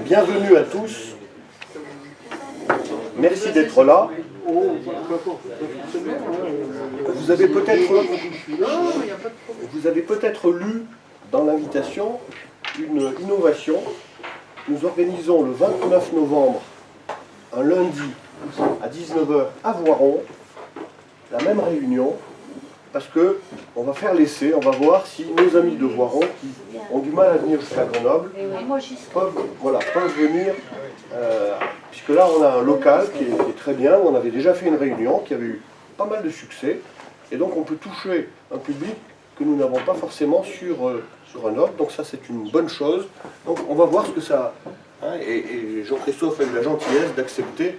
Bienvenue à tous. Merci d'être là. Vous avez peut-être lu dans l'invitation une innovation. Nous organisons le 29 novembre, un lundi, à 19 h à Voiron, la même réunion, parce que on va faire l'essai, on va voir si nos amis de Voiron, qui ont du mal à venir jusqu'à Grenoble, peuvent venir, puisque là on a un local qui est très bien, où on avait déjà fait une réunion, qui avait eu pas mal de succès, et donc on peut toucher un public que nous n'avons pas forcément sur Grenoble, donc ça c'est une bonne chose. Donc on va voir ce que ça... et Jean-Christophe a eu la gentillesse d'accepter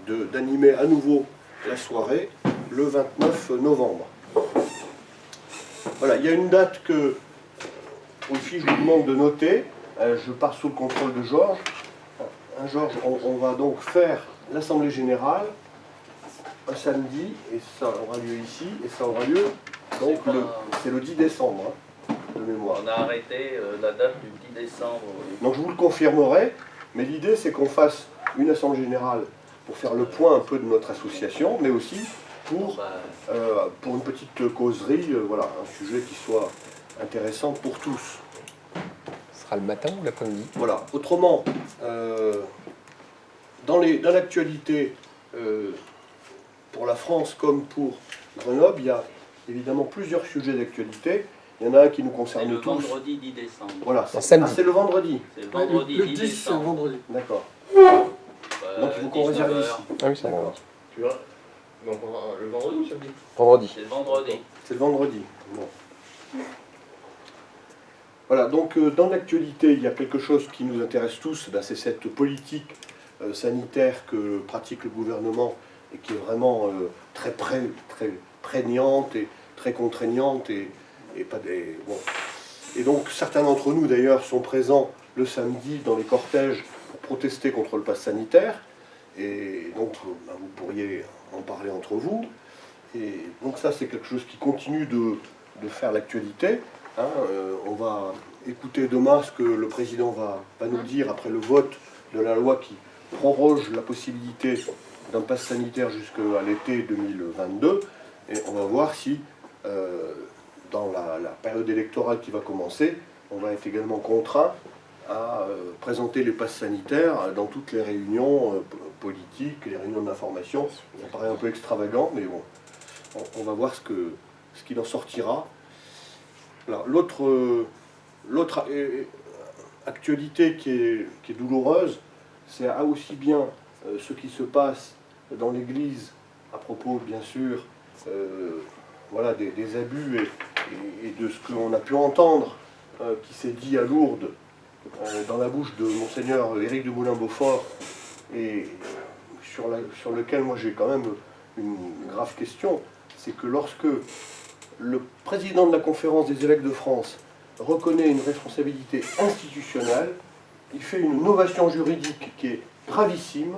d'animer à nouveau la soirée le 29 novembre. Voilà, il y a une date que, aussi, je vous demande de noter. Je pars sous le contrôle de Georges. Georges, on va donc faire l'Assemblée Générale un samedi, et ça aura lieu ici, et ça aura lieu, donc c'est le 10 décembre, de mémoire. On a arrêté la date du 10 décembre. Donc je vous le confirmerai, mais l'idée c'est qu'on fasse une Assemblée Générale pour faire le point un peu de notre association, mais aussi pour une petite causerie, voilà, un sujet qui soit intéressant pour tous. Ce sera le matin ou l'après-midi? Voilà. Autrement, dans l'actualité, pour la France comme pour Grenoble, il y a évidemment plusieurs sujets d'actualité. Il y en a un qui nous concerne tous. C'est le vendredi 10 décembre. Voilà, c'est le vendredi. C'est le vendredi le 10 10, c'est un décembre. vendredi. D'accord. Donc il faut qu'on 19 réserve ici. heures. Ah oui, c'est bon. Tu vois, donc le vendredi ou samedi? Vendredi. C'est le vendredi. C'est le vendredi. Bon. Voilà, donc dans l'actualité, il y a quelque chose qui nous intéresse tous, c'est cette politique sanitaire que pratique le gouvernement et qui est vraiment très prégnante et très contraignante et pas des... Bon. Et donc certains d'entre nous d'ailleurs sont présents le samedi dans les cortèges pour protester contre le pass sanitaire, et donc vous pourriez en parler entre vous, et donc ça c'est quelque chose qui continue de faire l'actualité. On va écouter demain ce que le président va nous dire après le vote de la loi qui proroge la possibilité d'un pass sanitaire jusqu'à l'été 2022, et on va voir si dans la période électorale qui va commencer, on va être également contraint à présenter les passes sanitaires dans toutes les réunions politiques, les réunions d'information. Ça paraît un peu extravagant, mais bon, on va voir ce qu'il en sortira. L'autre actualité qui est douloureuse, c'est aussi bien ce qui se passe dans l'Église à propos, bien sûr, voilà, des abus et de ce qu'on a pu entendre qui s'est dit à Lourdes dans la bouche de Monseigneur Éric de Moulin-Beaufort, et sur lequel moi j'ai quand même une grave question. C'est que lorsque le président de la Conférence des évêques de France reconnaît une responsabilité institutionnelle, il fait une innovation juridique qui est gravissime.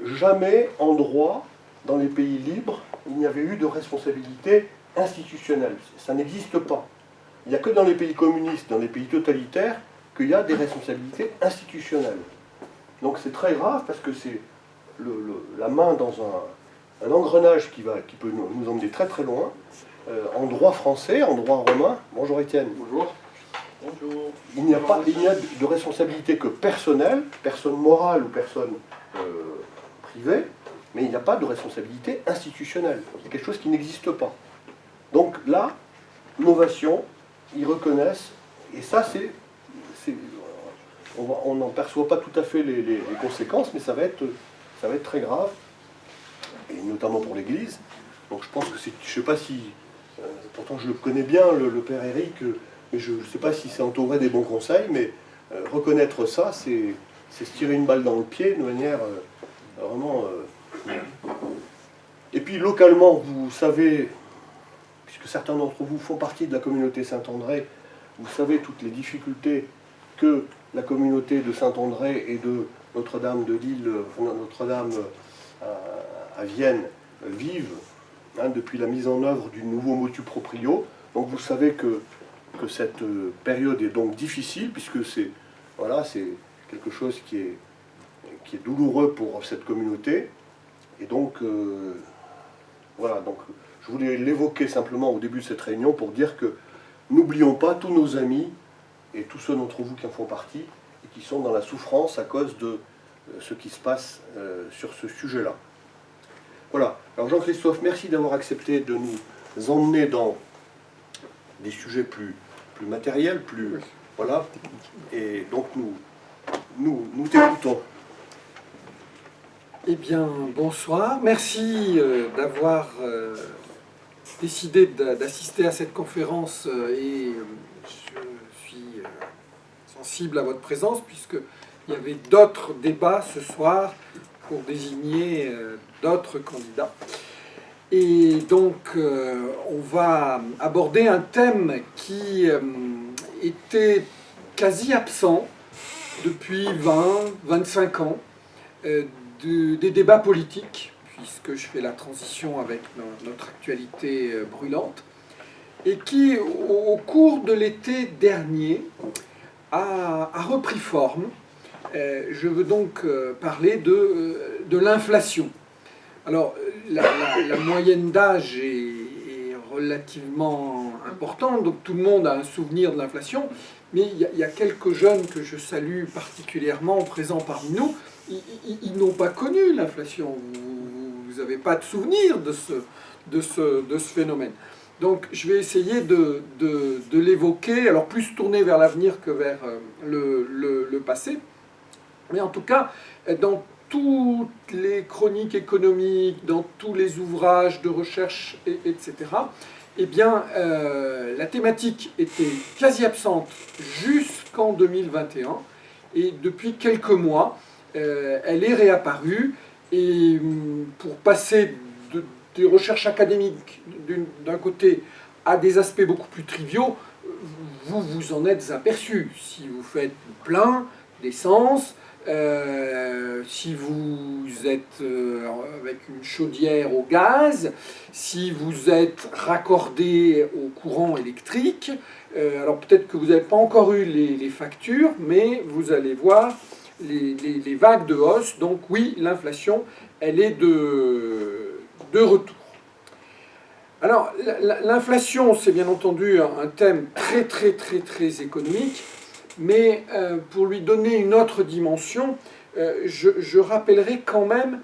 Jamais en droit, dans les pays libres, il n'y avait eu de responsabilité institutionnelle. Ça n'existe pas. Il n'y a que dans les pays communistes, dans les pays totalitaires, qu'il y a des responsabilités institutionnelles. Donc c'est très grave parce que c'est la main dans un engrenage qui peut nous emmener très très loin, en droit français, en droit romain. Bonjour Étienne. Bonjour. Bonjour. Il n'y a de responsabilité que personnelle, personne morale ou personne privée, mais il n'y a pas de responsabilité institutionnelle. C'est quelque chose qui n'existe pas. Donc là, innovation, ils reconnaissent, et ça on n'en perçoit pas tout à fait les conséquences, mais ça va être très grave, et notamment pour l'Église. Donc je pense que je ne sais pas si, pourtant je le connais bien, le Père Éric, mais je ne sais pas si c'est entouré des bons conseils, mais reconnaître ça, c'est se tirer une balle dans le pied de manière vraiment... Et puis localement, vous savez, puisque certains d'entre vous font partie de la communauté Saint-André, vous savez toutes les difficultés que la communauté de Saint-André et de Notre-Dame de Lille, Notre-Dame à Vienne vivent depuis la mise en œuvre du nouveau motu proprio. Donc vous savez que cette période est donc difficile, puisque quelque chose qui est douloureux pour cette communauté. Et donc, voilà, donc je voulais l'évoquer simplement au début de cette réunion pour dire que n'oublions pas tous nos amis et tous ceux d'entre vous qui en font partie et qui sont dans la souffrance à cause de ce qui se passe sur ce sujet-là. Voilà. Alors Jean-Christophe, merci d'avoir accepté de nous emmener dans des sujets plus matériels, plus... Voilà. Et donc nous t'écoutons. Eh bien, bonsoir. Merci d'avoir décidé d'assister à cette conférence et je suis sensible à votre présence puisqu'il y avait d'autres débats ce soir pour désigner d'autres candidats. Et donc, on va aborder un thème qui était quasi absent depuis 20-25 ans des débats politiques, puisque je fais la transition avec notre actualité brûlante, et qui, au cours de l'été dernier, a repris forme. Je veux donc parler de l'inflation. Alors, la moyenne d'âge est relativement importante, donc tout le monde a un souvenir de l'inflation, mais il y a quelques jeunes que je salue particulièrement présents parmi nous. Ils n'ont pas connu l'inflation. Vous n'avez pas de souvenir de ce phénomène. Donc je vais essayer de l'évoquer, alors plus tourné vers l'avenir que vers le passé. Mais en tout cas, dans toutes les chroniques économiques, dans tous les ouvrages de recherche, etc., eh bien, la thématique était quasi absente jusqu'en 2021. Et depuis quelques mois, elle est réapparue. Et pour passer des recherches académiques d'un côté à des aspects beaucoup plus triviaux, vous vous en êtes aperçu. Si vous faites plein d'essence, si vous êtes avec une chaudière au gaz, si vous êtes raccordé au courant électrique, alors peut-être que vous n'avez pas encore eu les factures, mais vous allez voir les vagues de hausse. Donc oui, l'inflation, elle est de retour. Alors l'inflation, c'est bien entendu un thème très économique, mais pour lui donner une autre dimension, je rappellerai quand même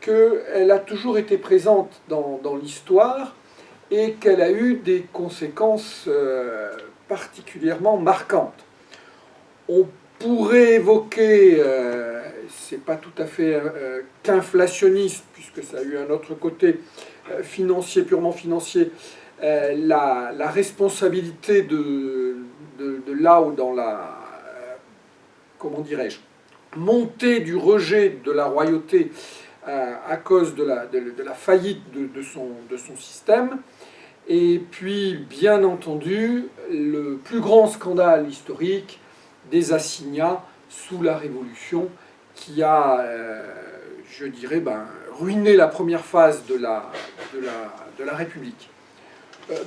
qu'elle a toujours été présente dans l'histoire et qu'elle a eu des conséquences particulièrement marquantes. On pourrait évoquer, c'est pas tout à fait qu'inflationniste, puisque ça a eu un autre côté financier, purement financier, la responsabilité de là où dans la, comment dirais-je, montée du rejet de la royauté à cause de la faillite de son système. Et puis, bien entendu, le plus grand scandale historique des assignats sous la Révolution qui a, je dirais, ruiné la première phase de la République.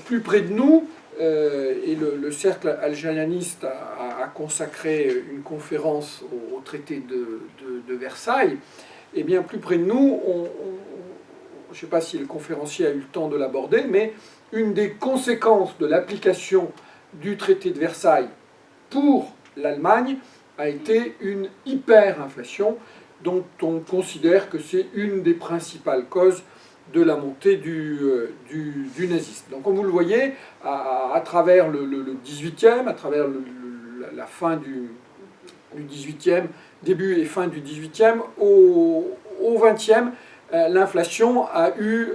Plus près de nous, et le cercle algérianiste a consacré une conférence au traité de Versailles, et bien plus près de nous, je ne sais pas si le conférencier a eu le temps de l'aborder, mais une des conséquences de l'application du traité de Versailles pour l'Allemagne a été une hyperinflation dont on considère que c'est une des principales causes de la montée du nazisme. Donc comme vous le voyez, à travers le 18e, à travers la fin du 18e, début et fin du 18e, au 20e, l'inflation a eu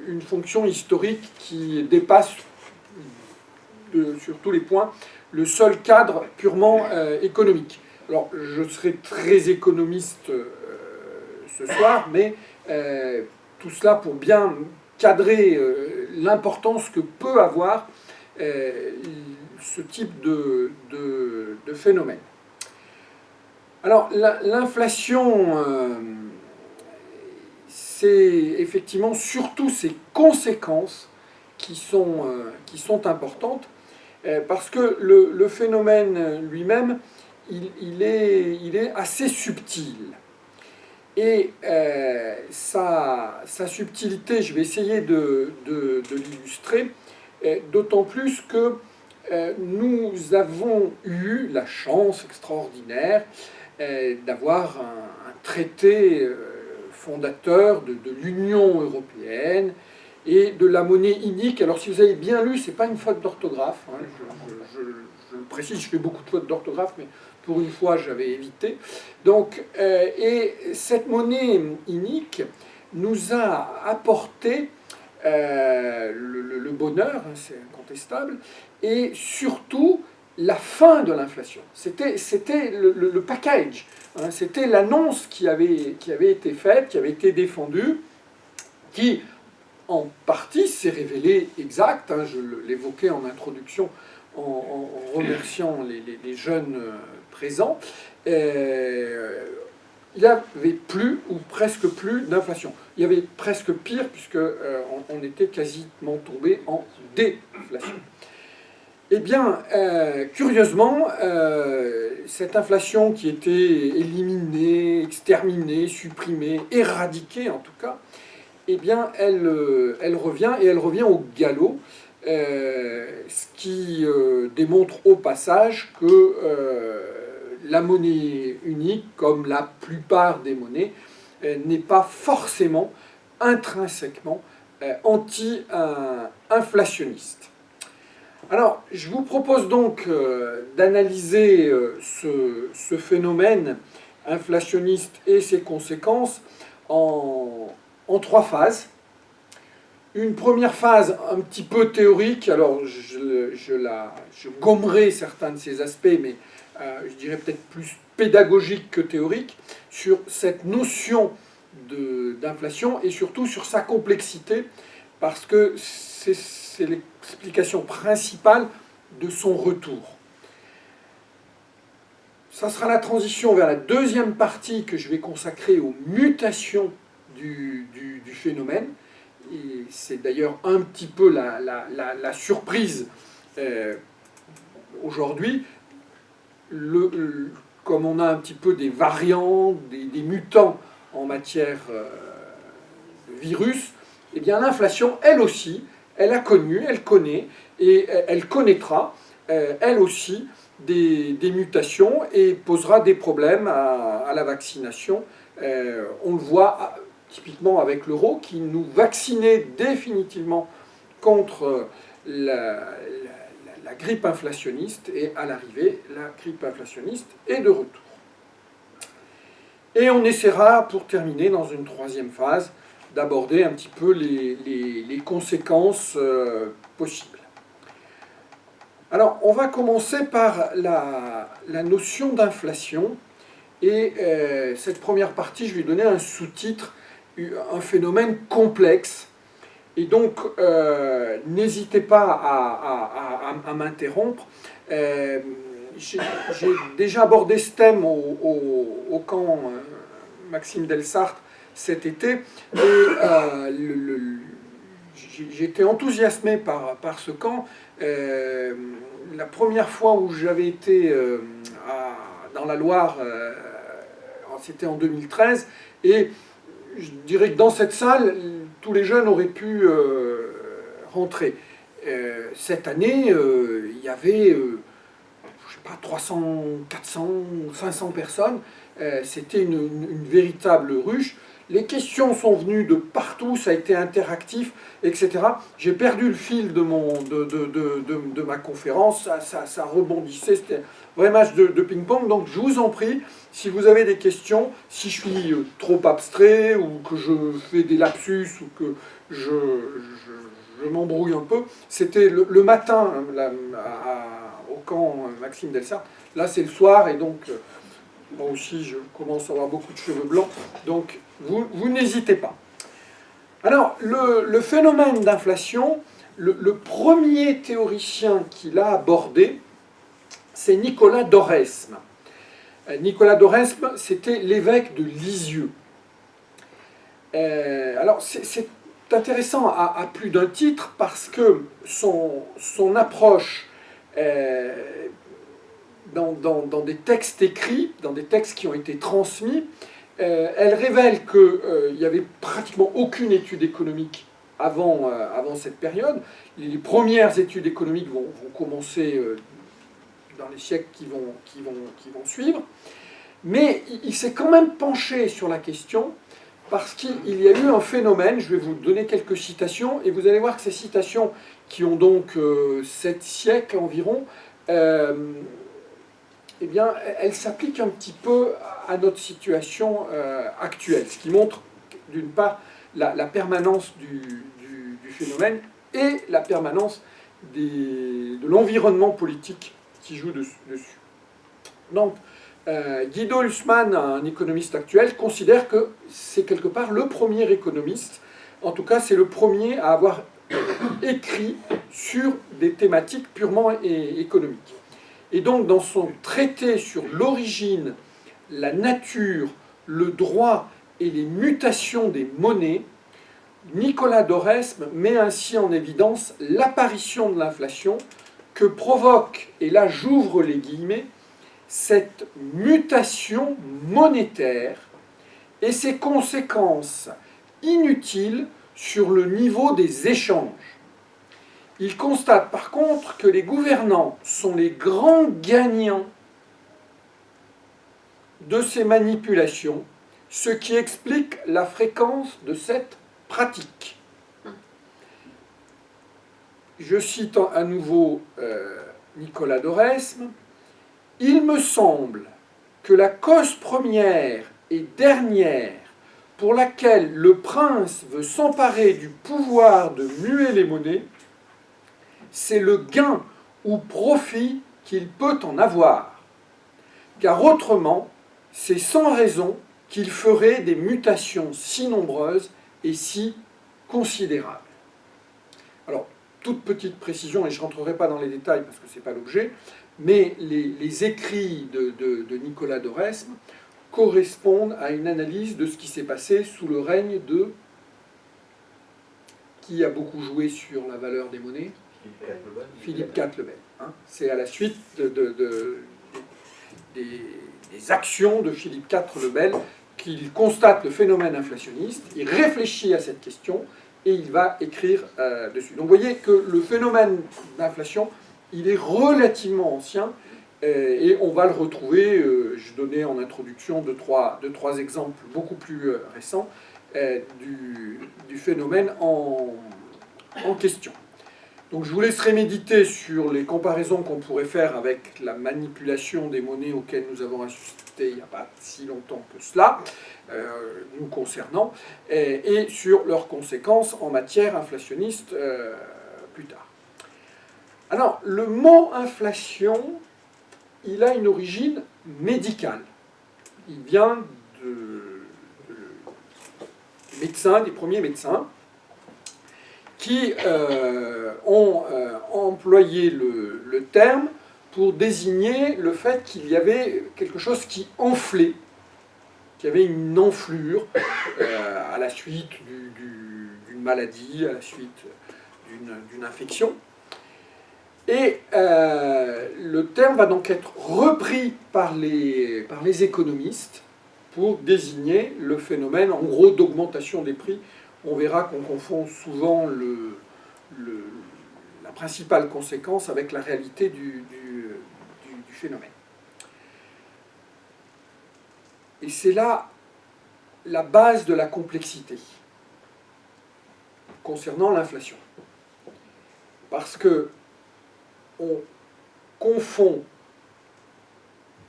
une fonction historique qui dépasse sur tous les points le seul cadre purement économique. Alors je serai très économiste ce soir, mais tout cela pour bien cadrer l'importance que peut avoir ce type de phénomène. Alors l'inflation, c'est effectivement surtout ses conséquences qui sont importantes, parce que le phénomène lui-même, il est assez subtil. Et sa subtilité, je vais essayer de l'illustrer, d'autant plus que nous avons eu la chance extraordinaire d'avoir un traité fondateur de l'Union européenne et de la monnaie unique. Alors si vous avez bien lu, c'est pas une faute d'orthographe, hein, je le précise, je fais beaucoup de fautes d'orthographe, mais pour une fois j'avais évité. Donc, et cette monnaie unique nous a apporté le bonheur, hein, c'est incontestable, et surtout la fin de l'inflation. C'était le package, hein, c'était l'annonce qui avait été faite, qui avait été défendue, qui en partie s'est révélée exacte, hein, je l'évoquais en introduction en remerciant les jeunes présents. Il n'y avait plus ou presque plus d'inflation. Il y avait presque pire puisque on était quasiment tombé en déflation. Eh bien, curieusement, cette inflation qui était éliminée, exterminée, supprimée, éradiquée en tout cas, eh bien, elle revient, et elle revient au galop, ce qui démontre au passage que la monnaie unique, comme la plupart des monnaies, n'est pas forcément intrinsèquement anti-inflationniste. Alors, je vous propose donc d'analyser ce phénomène inflationniste et ses conséquences en 3 phases. Une première phase un petit peu théorique, alors je gommerai certains de ces aspects, mais je dirais peut-être plus pédagogique que théorique, sur cette notion d'inflation et surtout sur sa complexité, parce que c'est l'explication principale de son retour. Ça sera la transition vers la deuxième partie que je vais consacrer aux mutations du phénomène. Et c'est d'ailleurs un petit peu la surprise aujourd'hui. Comme on a un petit peu des variants, des mutants en matière de virus, eh bien l'inflation, elle aussi, elle a connu, elle connaît, et elle connaîtra, elle aussi, des mutations et posera des problèmes à la vaccination. On le voit typiquement avec l'euro, qui nous vaccinait définitivement contre la grippe inflationniste, et à l'arrivée, la grippe inflationniste est de retour. Et on essaiera, pour terminer, dans une troisième phase, d'aborder un petit peu les conséquences possibles. Alors, on va commencer par la notion d'inflation, et cette première partie, je vais donner un sous-titre, un phénomène complexe. Et donc, n'hésitez pas à m'interrompre. J'ai déjà abordé ce thème au camp Maxime Delsarte cet été, et j'étais enthousiasmé par ce camp. La première fois où j'avais été dans la Loire, c'était en 2013, et je dirais que dans cette salle, tous les jeunes auraient pu rentrer. Cette année, il y avait, je sais pas, 300, 400, 500 personnes. C'était une véritable ruche. Les questions sont venues de partout, ça a été interactif, etc. J'ai perdu le fil de ma conférence, ça rebondissait, c'était un vrai match de ping-pong. Donc je vous en prie, si vous avez des questions, si je suis trop abstrait, ou que je fais des lapsus, ou que je m'embrouille un peu, c'était le matin au camp Maxime Delsarte. Là c'est le soir, et donc moi aussi je commence à avoir beaucoup de cheveux blancs, donc vous n'hésitez pas. Alors, le phénomène d'inflation, le premier théoricien qui l'a abordé, c'est Nicolas d'Oresme. Nicolas d'Oresme, c'était l'évêque de Lisieux. Alors, c'est intéressant à plus d'un titre, parce que son approche dans des textes écrits, dans des textes qui ont été transmis, elle révèle qu'il n'y avait pratiquement aucune étude économique avant cette période. Les premières études économiques vont commencer dans les siècles qui vont suivre. Mais il s'est quand même penché sur la question parce qu'il y a eu un phénomène. Je vais vous donner quelques citations et vous allez voir que ces citations, qui ont donc 7 siècles environ, eh bien, elles s'appliquent un petit peu à notre situation actuelle, ce qui montre d'une part la permanence du phénomène et la permanence de l'environnement politique qui joue dessus. Donc, Guido Hülsmann, un économiste actuel, considère que c'est quelque part le premier économiste, en tout cas c'est le premier à avoir écrit sur des thématiques purement économiques. Et donc dans son traité sur l'origine, la nature, le droit et les mutations des monnaies, Nicolas d'Oresme met ainsi en évidence l'apparition de l'inflation que provoque, et là j'ouvre les guillemets, cette mutation monétaire et ses conséquences inutiles sur le niveau des échanges. Il constate par contre que les gouvernants sont les grands gagnants de ces manipulations, ce qui explique la fréquence de cette pratique. Je cite à nouveau Nicolas d'Oresme. « Il me semble que la cause première et dernière pour laquelle le prince veut s'emparer du pouvoir de muer les monnaies, c'est le gain ou profit qu'il peut en avoir, car autrement, c'est sans raison qu'il ferait des mutations si nombreuses et si considérables. » Alors, toute petite précision, et je ne rentrerai pas dans les détails parce que ce n'est pas l'objet, mais les écrits de Nicolas d'Oresme correspondent à une analyse de ce qui s'est passé sous le règne de... Qui a beaucoup joué sur la valeur des monnaies ? Philippe IV le Bel. Hein. C'est à la suite des actions de Philippe IV le Bel qu'il constate le phénomène inflationniste, il réfléchit à cette question et il va écrire dessus. Donc vous voyez que le phénomène d'inflation, il est relativement ancien et on va le retrouver, je donnais en introduction deux, trois exemples beaucoup plus récents du phénomène en question. Donc je vous laisserai méditer sur les comparaisons qu'on pourrait faire avec la manipulation des monnaies auxquelles nous avons assisté il n'y a pas si longtemps que cela, nous concernant, et sur leurs conséquences en matière inflationniste plus tard. Alors, le mot inflation, il a une origine médicale. Il vient des premiers médecins, qui ont employé le terme pour désigner le fait qu'il y avait quelque chose qui enflait, qu'il y avait une enflure à la suite d'une maladie, à la suite d'une infection. Et le terme va donc être repris par les économistes pour désigner le phénomène, en gros, d'augmentation des prix. On verra qu'on confond souvent la principale conséquence avec la réalité du phénomène. Et c'est là la base de la complexité concernant l'inflation. Parce que on confond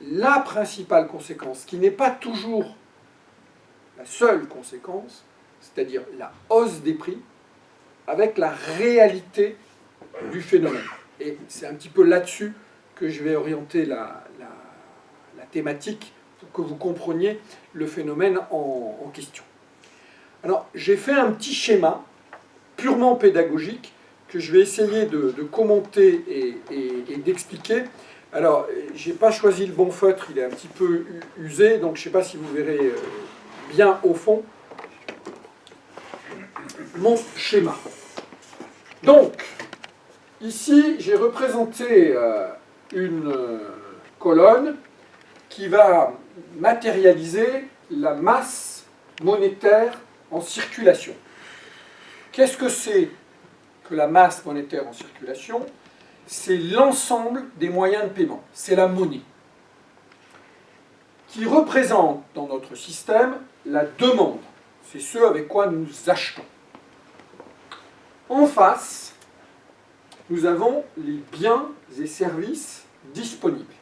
la principale conséquence, qui n'est pas toujours la seule conséquence, c'est-à-dire la hausse des prix, avec la réalité du phénomène. Et c'est un petit peu là-dessus que je vais orienter la thématique pour que vous compreniez le phénomène en question. Alors, j'ai fait un petit schéma purement pédagogique que je vais essayer de commenter et d'expliquer. Alors, je n'ai pas choisi le bon feutre, il est un petit peu usé, donc je ne sais pas si vous verrez bien au fond mon schéma. Donc, ici, j'ai représenté une colonne qui va matérialiser la masse monétaire en circulation. Qu'est-ce que c'est que la masse monétaire en circulation? C'est l'ensemble des moyens de paiement, c'est la monnaie, qui représente dans notre système la demande. C'est ce avec quoi nous achetons. En face, nous avons les biens et services disponibles,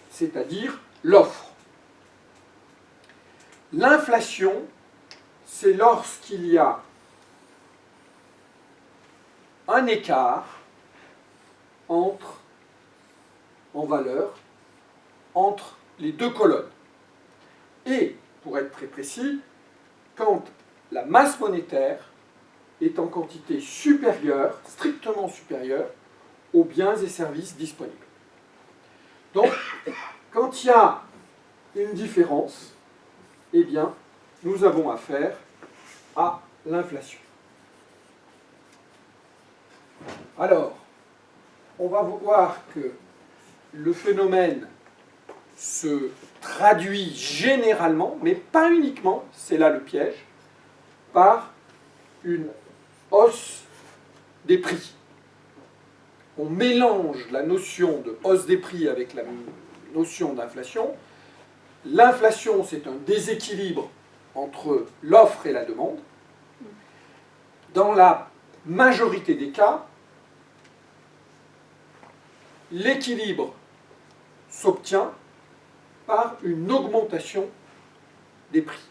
c'est-à-dire l'offre. L'inflation, c'est lorsqu'il y a un écart en valeur entre les deux colonnes. Et, pour être très précis, quand la masse monétaire est en quantité supérieure, strictement supérieure, aux biens et services disponibles. Donc, quand il y a une différence, eh bien, nous avons affaire à l'inflation. Alors, on va voir que le phénomène se traduit généralement, mais pas uniquement, c'est là le piège, par une hausse des prix. On mélange la notion de hausse des prix avec la notion d'inflation. L'inflation, c'est un déséquilibre entre l'offre et la demande. Dans la majorité des cas, l'équilibre s'obtient par une augmentation des prix.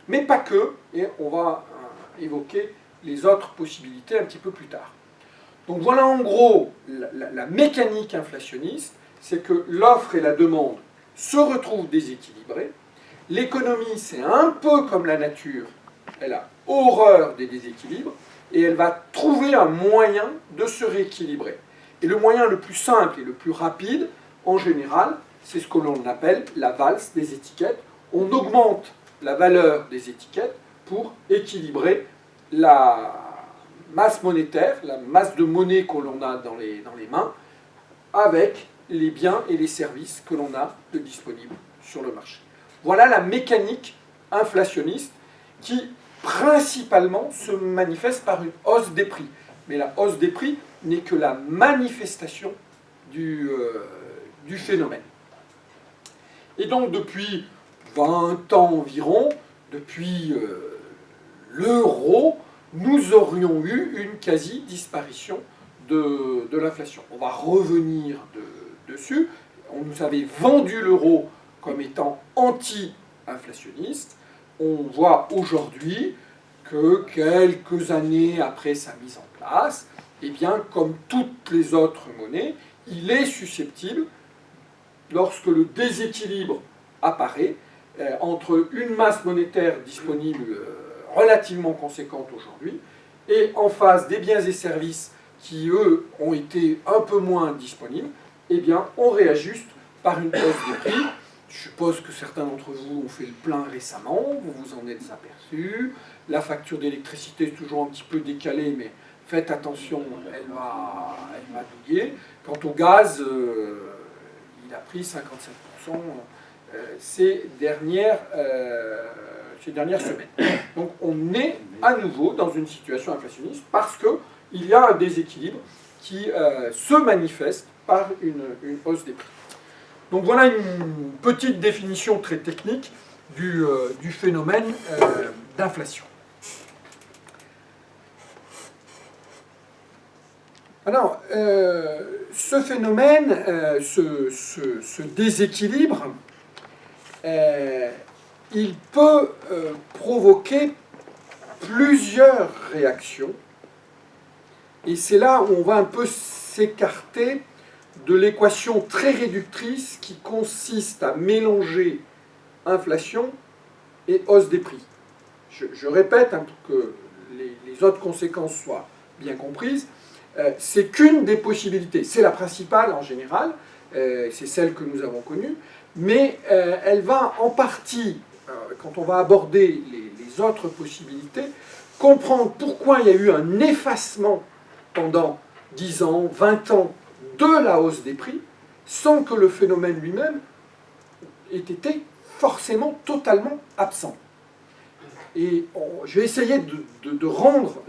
Mais pas que, et on va évoquer les autres possibilités un petit peu plus tard. Donc voilà en gros la mécanique inflationniste, c'est que l'offre et la demande se retrouvent déséquilibrées. L'économie, c'est un peu comme la nature, elle a horreur des déséquilibres, et elle va trouver un moyen de se rééquilibrer. Et le moyen le plus simple et le plus rapide, en général, c'est ce que l'on appelle la valse des étiquettes. On augmente la valeur des étiquettes pour équilibrer la masse monétaire, la masse de monnaie que l'on a dans les mains, avec les biens et les services que l'on a de disponibles sur le marché. Voilà la mécanique inflationniste qui, principalement, se manifeste par une hausse des prix. Mais la hausse des prix n'est que la manifestation du phénomène. Et donc, depuis 20 ans environ, depuis l'euro, nous aurions eu une quasi-disparition de l'inflation. On va revenir dessus. On nous avait vendu l'euro comme étant anti-inflationniste. On voit aujourd'hui que quelques années après sa mise en place, eh bien, comme toutes les autres monnaies, il est susceptible, lorsque le déséquilibre apparaît, entre une masse monétaire disponible relativement conséquente aujourd'hui, et en face des biens et services qui, eux, ont été un peu moins disponibles, eh bien, on réajuste par une hausse des prix. Je suppose que certains d'entre vous ont fait le plein récemment, vous vous en êtes aperçus. La facture d'électricité est toujours un petit peu décalée, mais faites attention, elle va douiller. Quant au gaz, il a pris 57% ces dernières semaines. Donc on est à nouveau dans une situation inflationniste parce qu'il y a un déséquilibre qui se manifeste par une hausse des prix. Donc voilà une petite définition très technique du phénomène d'inflation. Alors, ce phénomène, ce déséquilibre, il peut provoquer plusieurs réactions, et c'est là où on va un peu s'écarter de l'équation très réductrice qui consiste à mélanger inflation et hausse des prix. Je répète pour que les autres conséquences soient bien comprises. C'est qu'une des possibilités. C'est la principale en général, c'est celle que nous avons connue, mais elle va en partie, quand on va aborder les autres possibilités, comprendre pourquoi il y a eu un effacement pendant 10 ans, 20 ans de la hausse des prix sans que le phénomène lui-même ait été forcément totalement absent. Et je vais essayer de rendre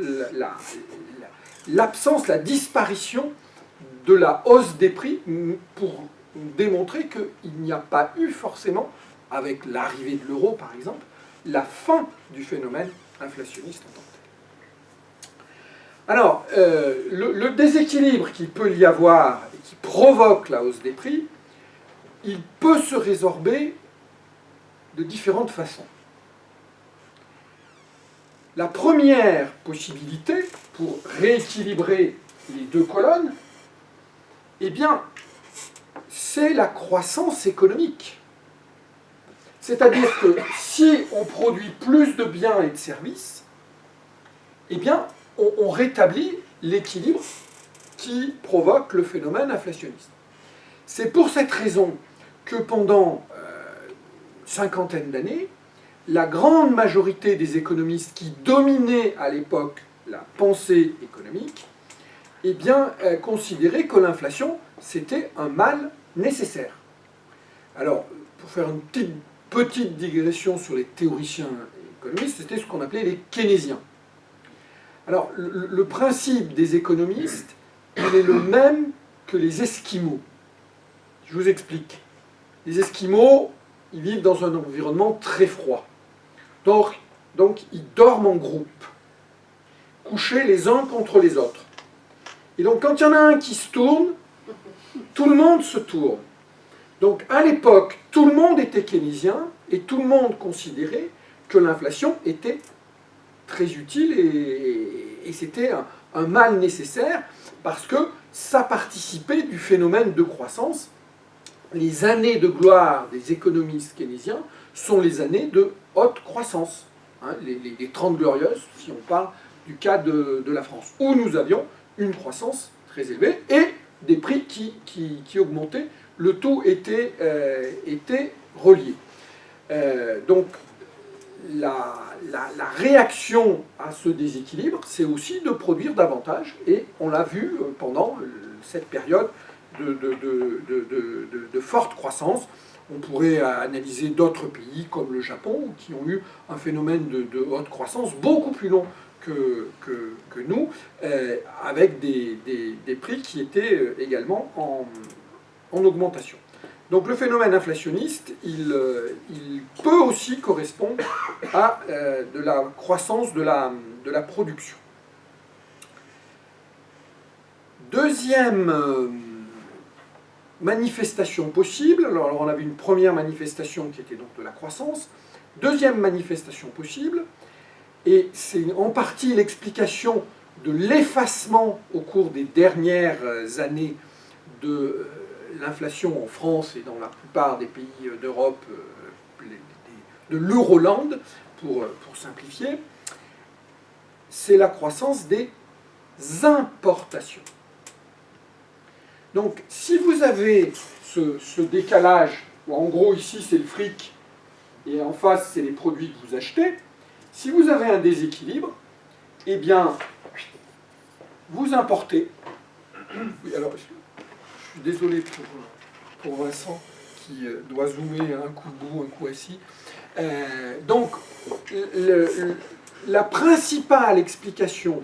l'absence, la disparition de la hausse des prix pour démontrer qu'il n'y a pas eu forcément, avec l'arrivée de l'euro par exemple, la fin du phénomène inflationniste en tant que tel. Alors, le déséquilibre qu'il peut y avoir et qui provoque la hausse des prix, il peut se résorber de différentes façons. La première possibilité pour rééquilibrer les deux colonnes, eh bien, c'est la croissance économique. C'est-à-dire que si on produit plus de biens et de services, eh bien, on rétablit l'équilibre qui provoque le phénomène inflationniste. C'est pour cette raison que pendant une cinquantaine d'années, la grande majorité des économistes qui dominaient à l'époque la pensée économique, eh bien, considéraient que l'inflation, c'était un mal nécessaire. Alors, pour faire une petite digression sur les théoriciens économistes, c'était ce qu'on appelait les keynésiens. Alors, le principe des économistes, il est le même que les Esquimaux. Je vous explique. Les Esquimaux, ils vivent dans un environnement très froid. Donc, ils dorment en groupe, couchés les uns contre les autres. Et donc, quand il y en a un qui se tourne, tout le monde se tourne. Donc, à l'époque, tout le monde était keynésien et tout le monde considérait que l'inflation était très utile et c'était un mal nécessaire parce que ça participait du phénomène de croissance. Les années de gloire des économistes keynésiens sont les années de haute croissance, hein, les 30 glorieuses, si on parle du cas de la France, où nous avions une croissance très élevée et des prix qui augmentaient. Le tout était relié. Donc, la réaction à ce déséquilibre, c'est aussi de produire davantage, et on l'a vu pendant cette période de forte croissance. On pourrait analyser d'autres pays comme le Japon, qui ont eu un phénomène de haute croissance beaucoup plus long que nous, avec des prix qui étaient également en augmentation. Donc le phénomène inflationniste, il peut aussi correspondre à de la croissance de la production. Deuxième manifestation possible, alors on avait une première manifestation qui était donc de la croissance, deuxième manifestation possible, et c'est en partie l'explication de l'effacement au cours des dernières années de l'inflation en France et dans la plupart des pays d'Europe, de l'Euroland, pour simplifier, c'est la croissance des importations. Donc, si vous avez ce décalage, où en gros ici c'est le fric, et en face c'est les produits que vous achetez, si vous avez un déséquilibre, eh bien, vous importez. Oui, alors, je suis désolé pour Vincent, qui doit zoomer un coup debout, un coup assis. Donc, la principale explication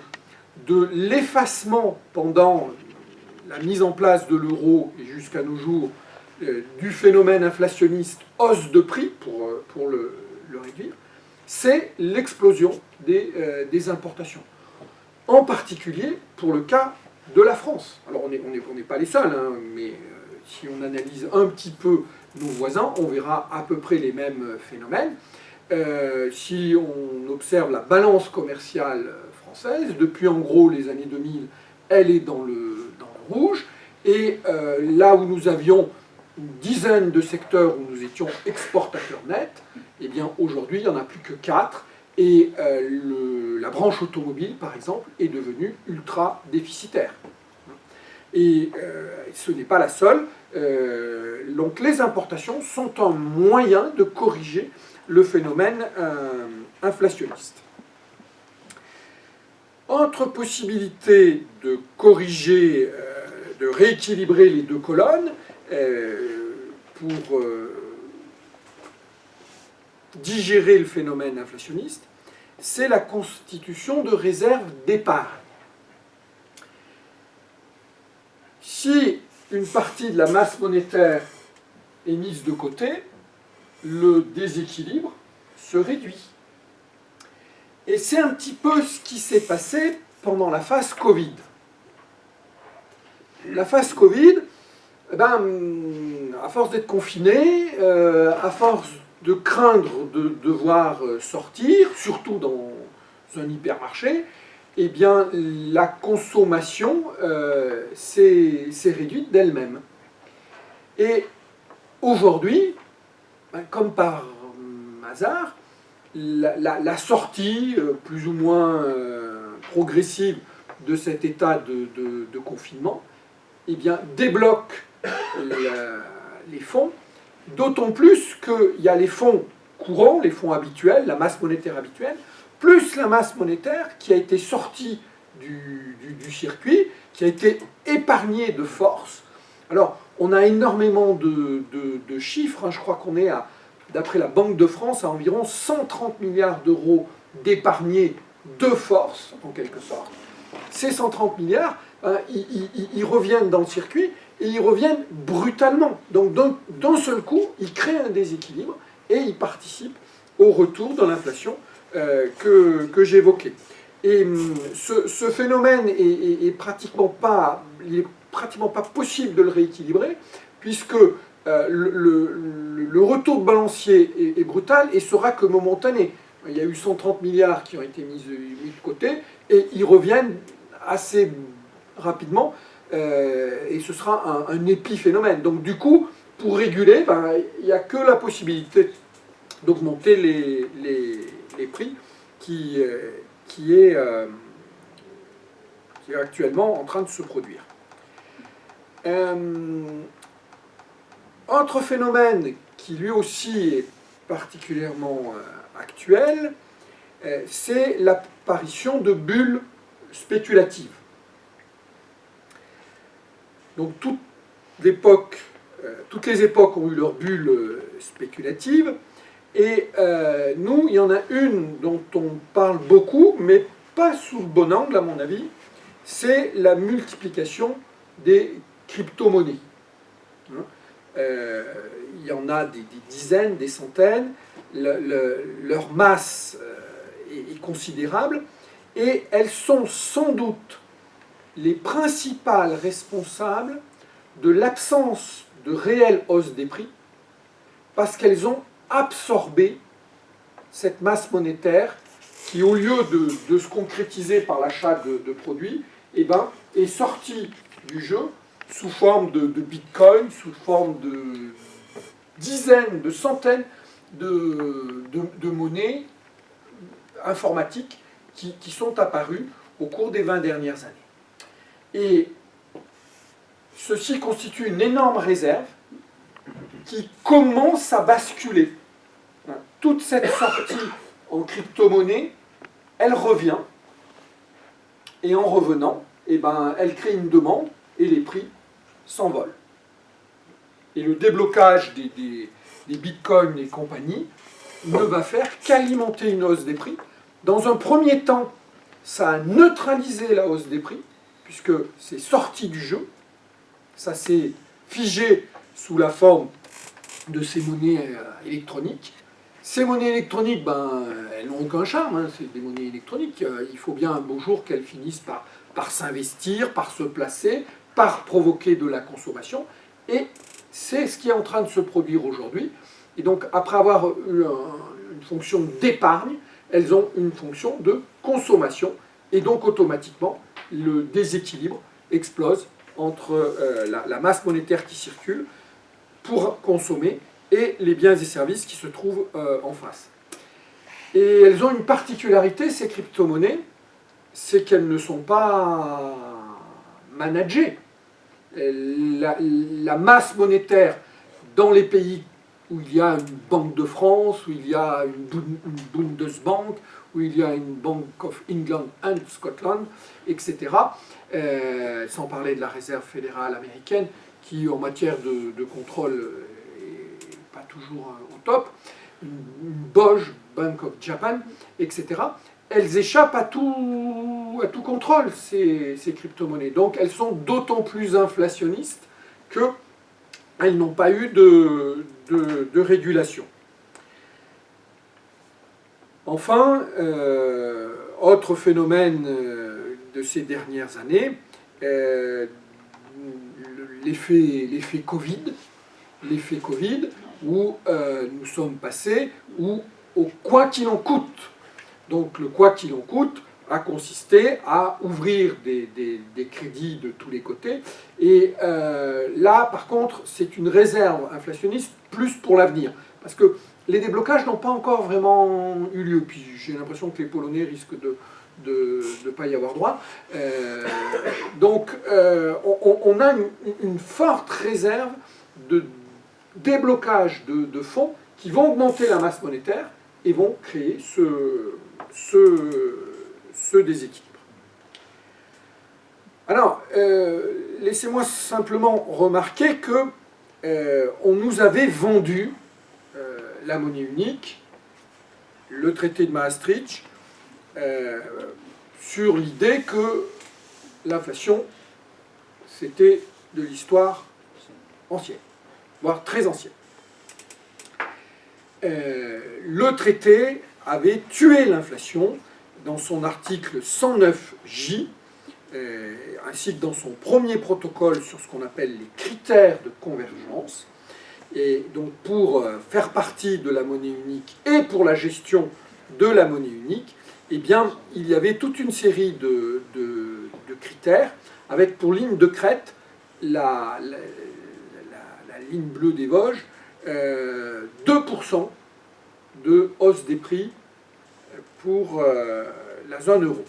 de l'effacement pendant la mise en place de l'euro et jusqu'à nos jours du phénomène inflationniste hausse de prix, pour le réduire, c'est l'explosion des importations. En particulier pour le cas de la France. Alors on n'est pas les seuls, hein, mais si on analyse un petit peu nos voisins, on verra à peu près les mêmes phénomènes. Si on observe la balance commerciale française, depuis en gros les années 2000, elle est dans le rouge, et là où nous avions une dizaine de secteurs où nous étions exportateurs nets, eh bien aujourd'hui il n'y en a plus que 4, et la branche automobile par exemple est devenue ultra déficitaire. Et ce n'est pas la seule. Donc les importations sont un moyen de corriger le phénomène inflationniste. Autre possibilité de corriger de rééquilibrer les deux colonnes pour digérer le phénomène inflationniste, c'est la constitution de réserves d'épargne. Si une partie de la masse monétaire est mise de côté, le déséquilibre se réduit. Et c'est un petit peu ce qui s'est passé pendant la phase Covid. La phase Covid, à force d'être confiné, à force de craindre de devoir sortir, surtout dans un hypermarché, eh bien, la consommation s'est réduite d'elle-même. Et aujourd'hui, comme par hasard, la sortie plus ou moins progressive de cet état de confinement, eh bien, débloque les fonds, d'autant plus qu'il y a les fonds courants, les fonds habituels, la masse monétaire habituelle, plus la masse monétaire qui a été sortie du circuit, qui a été épargnée de force. Alors, on a énormément de chiffres, je crois qu'on est, d'après la Banque de France, à environ 130 milliards d'euros d'épargnés de force, en quelque sorte. Ces 130 milliards, ils reviennent dans le circuit, et ils reviennent brutalement. Donc, d'un seul coup, ils créent un déséquilibre, et ils participent au retour de l'inflation que j'évoquais. Et ce phénomène il est pratiquement pas possible de le rééquilibrer, puisque le retour de balancier est brutal et sera que momentané. Il y a eu 130 milliards qui ont été mis de côté, et ils reviennent assez rapidement, et ce sera un épiphénomène. Donc du coup, pour réguler, il n'y a que la possibilité d'augmenter les prix qui est actuellement en train de se produire. Autre phénomène qui lui aussi est particulièrement actuel, c'est l'apparition de bulles spéculatives. Donc toutes les époques ont eu leurs bulles spéculatives, et nous, il y en a une dont on parle beaucoup, mais pas sous le bon angle à mon avis, c'est la multiplication des crypto-monnaies. Il y en a des dizaines, des centaines, leur masse est considérable, et elles sont sans doute les principales responsables de l'absence de réelle hausse des prix, parce qu'elles ont absorber cette masse monétaire qui, au lieu de se concrétiser par l'achat de produits, est sortie du jeu sous forme de bitcoin, sous forme de dizaines, de centaines de monnaies informatiques qui sont apparues au cours des 20 dernières années. Et ceci constitue une énorme réserve qui commence à basculer. Toute cette sortie en crypto-monnaie, elle revient, et en revenant, elle crée une demande, et les prix s'envolent. Et le déblocage des bitcoins et compagnie ne va faire qu'alimenter une hausse des prix. Dans un premier temps, ça a neutralisé la hausse des prix, puisque c'est sorti du jeu, ça s'est figé sous la forme de ces monnaies électroniques. Ces monnaies électroniques, elles n'ont aucun charme, c'est des monnaies électroniques. Il faut bien un beau jour qu'elles finissent par s'investir, par se placer, par provoquer de la consommation. Et c'est ce qui est en train de se produire aujourd'hui. Et donc, après avoir eu une fonction d'épargne, elles ont une fonction de consommation. Et donc, automatiquement, le déséquilibre explose entre la masse monétaire qui circule pour consommer et les biens et services qui se trouvent en face. Et elles ont une particularité, ces crypto-monnaies, c'est qu'elles ne sont pas managées. La masse monétaire dans les pays où il y a une Banque de France, où il y a une Bundesbank, où il y a une Bank of England and Scotland, etc. Sans parler de la Réserve fédérale américaine, qui en matière de contrôle n'est pas toujours au top, une BOJ, Bank of Japan, etc. Elles échappent à tout contrôle, ces crypto-monnaies. Donc elles sont d'autant plus inflationnistes qu'elles n'ont pas eu de régulation. Enfin, autre phénomène de ces dernières années, l'effet Covid, où nous sommes passés au quoi qu'il en coûte. Donc le quoi qu'il en coûte a consisté à ouvrir des crédits de tous les côtés. Et là, par contre, c'est une réserve inflationniste plus pour l'avenir. Parce que les déblocages n'ont pas encore vraiment eu lieu. Puis j'ai l'impression que les Polonais risquent de ne pas y avoir droit. Donc on a une forte réserve de déblocage de fonds qui vont augmenter la masse monétaire et vont créer ce déséquilibre. Alors, laissez-moi simplement remarquer que on nous avait vendu la monnaie unique, le traité de Maastricht, sur l'idée que l'inflation, c'était de l'histoire ancienne, voire très ancienne. Le traité avait tué l'inflation dans son article 109J, ainsi que dans son premier protocole sur ce qu'on appelle les critères de convergence. Et donc pour faire partie de la monnaie unique et pour la gestion de la monnaie unique, eh bien, il y avait toute une série de critères, avec pour ligne de crête la ligne bleue des Vosges, 2% de hausse des prix pour la zone euro.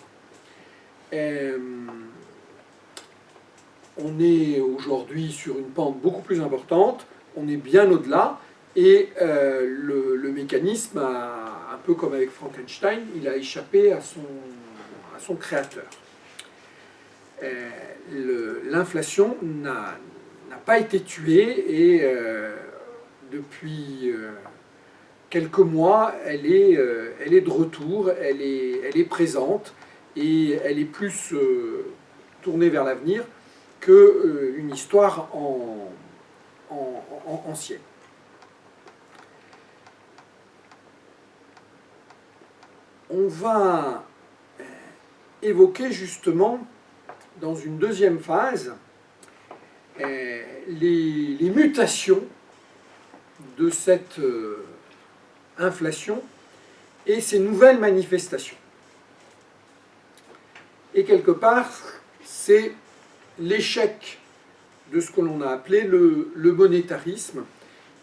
On est aujourd'hui sur une pente beaucoup plus importante, on est bien au-delà, et le mécanisme, un peu comme avec Frankenstein, il a échappé à son créateur. L'inflation n'a pas été tuée, et depuis quelques mois, elle est de retour, elle est présente, et elle est plus tournée vers l'avenir qu'une histoire ancienne. On va évoquer justement, dans une deuxième phase, les mutations de cette inflation et ses nouvelles manifestations. Et quelque part, c'est l'échec de ce que l'on a appelé le monétarisme,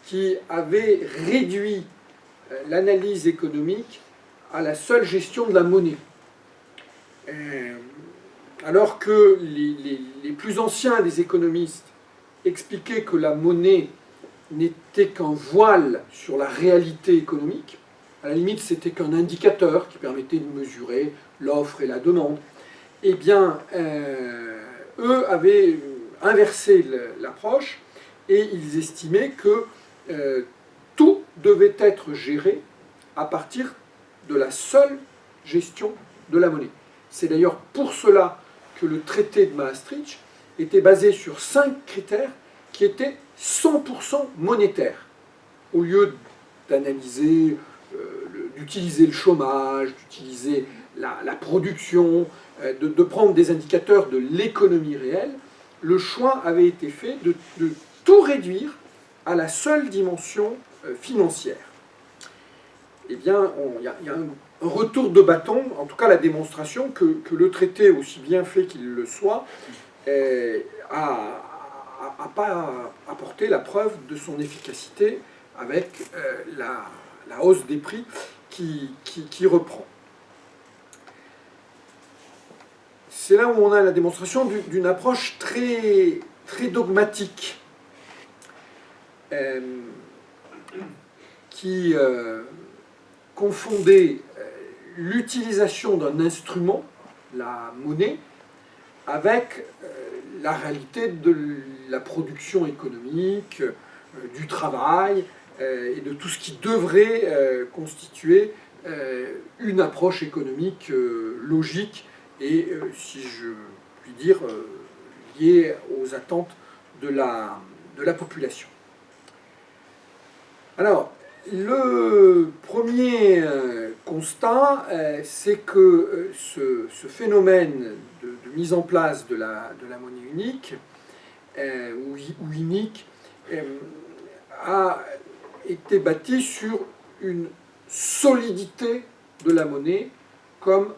qui avait réduit l'analyse économique à la seule gestion de la monnaie. Alors que les plus anciens des économistes expliquaient que la monnaie n'était qu'un voile sur la réalité économique, à la limite c'était qu'un indicateur qui permettait de mesurer l'offre et la demande, eh bien, eux avaient inversé l'approche et ils estimaient que tout devait être géré à partir de la seule gestion de la monnaie. C'est d'ailleurs pour cela que le traité de Maastricht était basé sur 5 critères qui étaient 100% monétaires, au lieu d'analyser, d'utiliser le chômage, d'utiliser la production, de prendre des indicateurs de l'économie réelle. Le choix avait été fait de tout réduire à la seule dimension financière. Eh bien, il y a un retour de bâton, en tout cas la démonstration que le traité, aussi bien fait qu'il le soit, n'a pas apporté la preuve de son efficacité avec la hausse des prix qui reprend. C'est là où on a la démonstration d'une approche très, très dogmatique. qui confondait l'utilisation d'un instrument, la monnaie, avec la réalité de la production économique, du travail et de tout ce qui devrait constituer une approche économique logique et, si je puis dire, liée aux attentes de la population. Alors, le premier constat, c'est que ce phénomène de mise en place de la monnaie unique, ou unique, a été bâti sur une solidité de la monnaie comme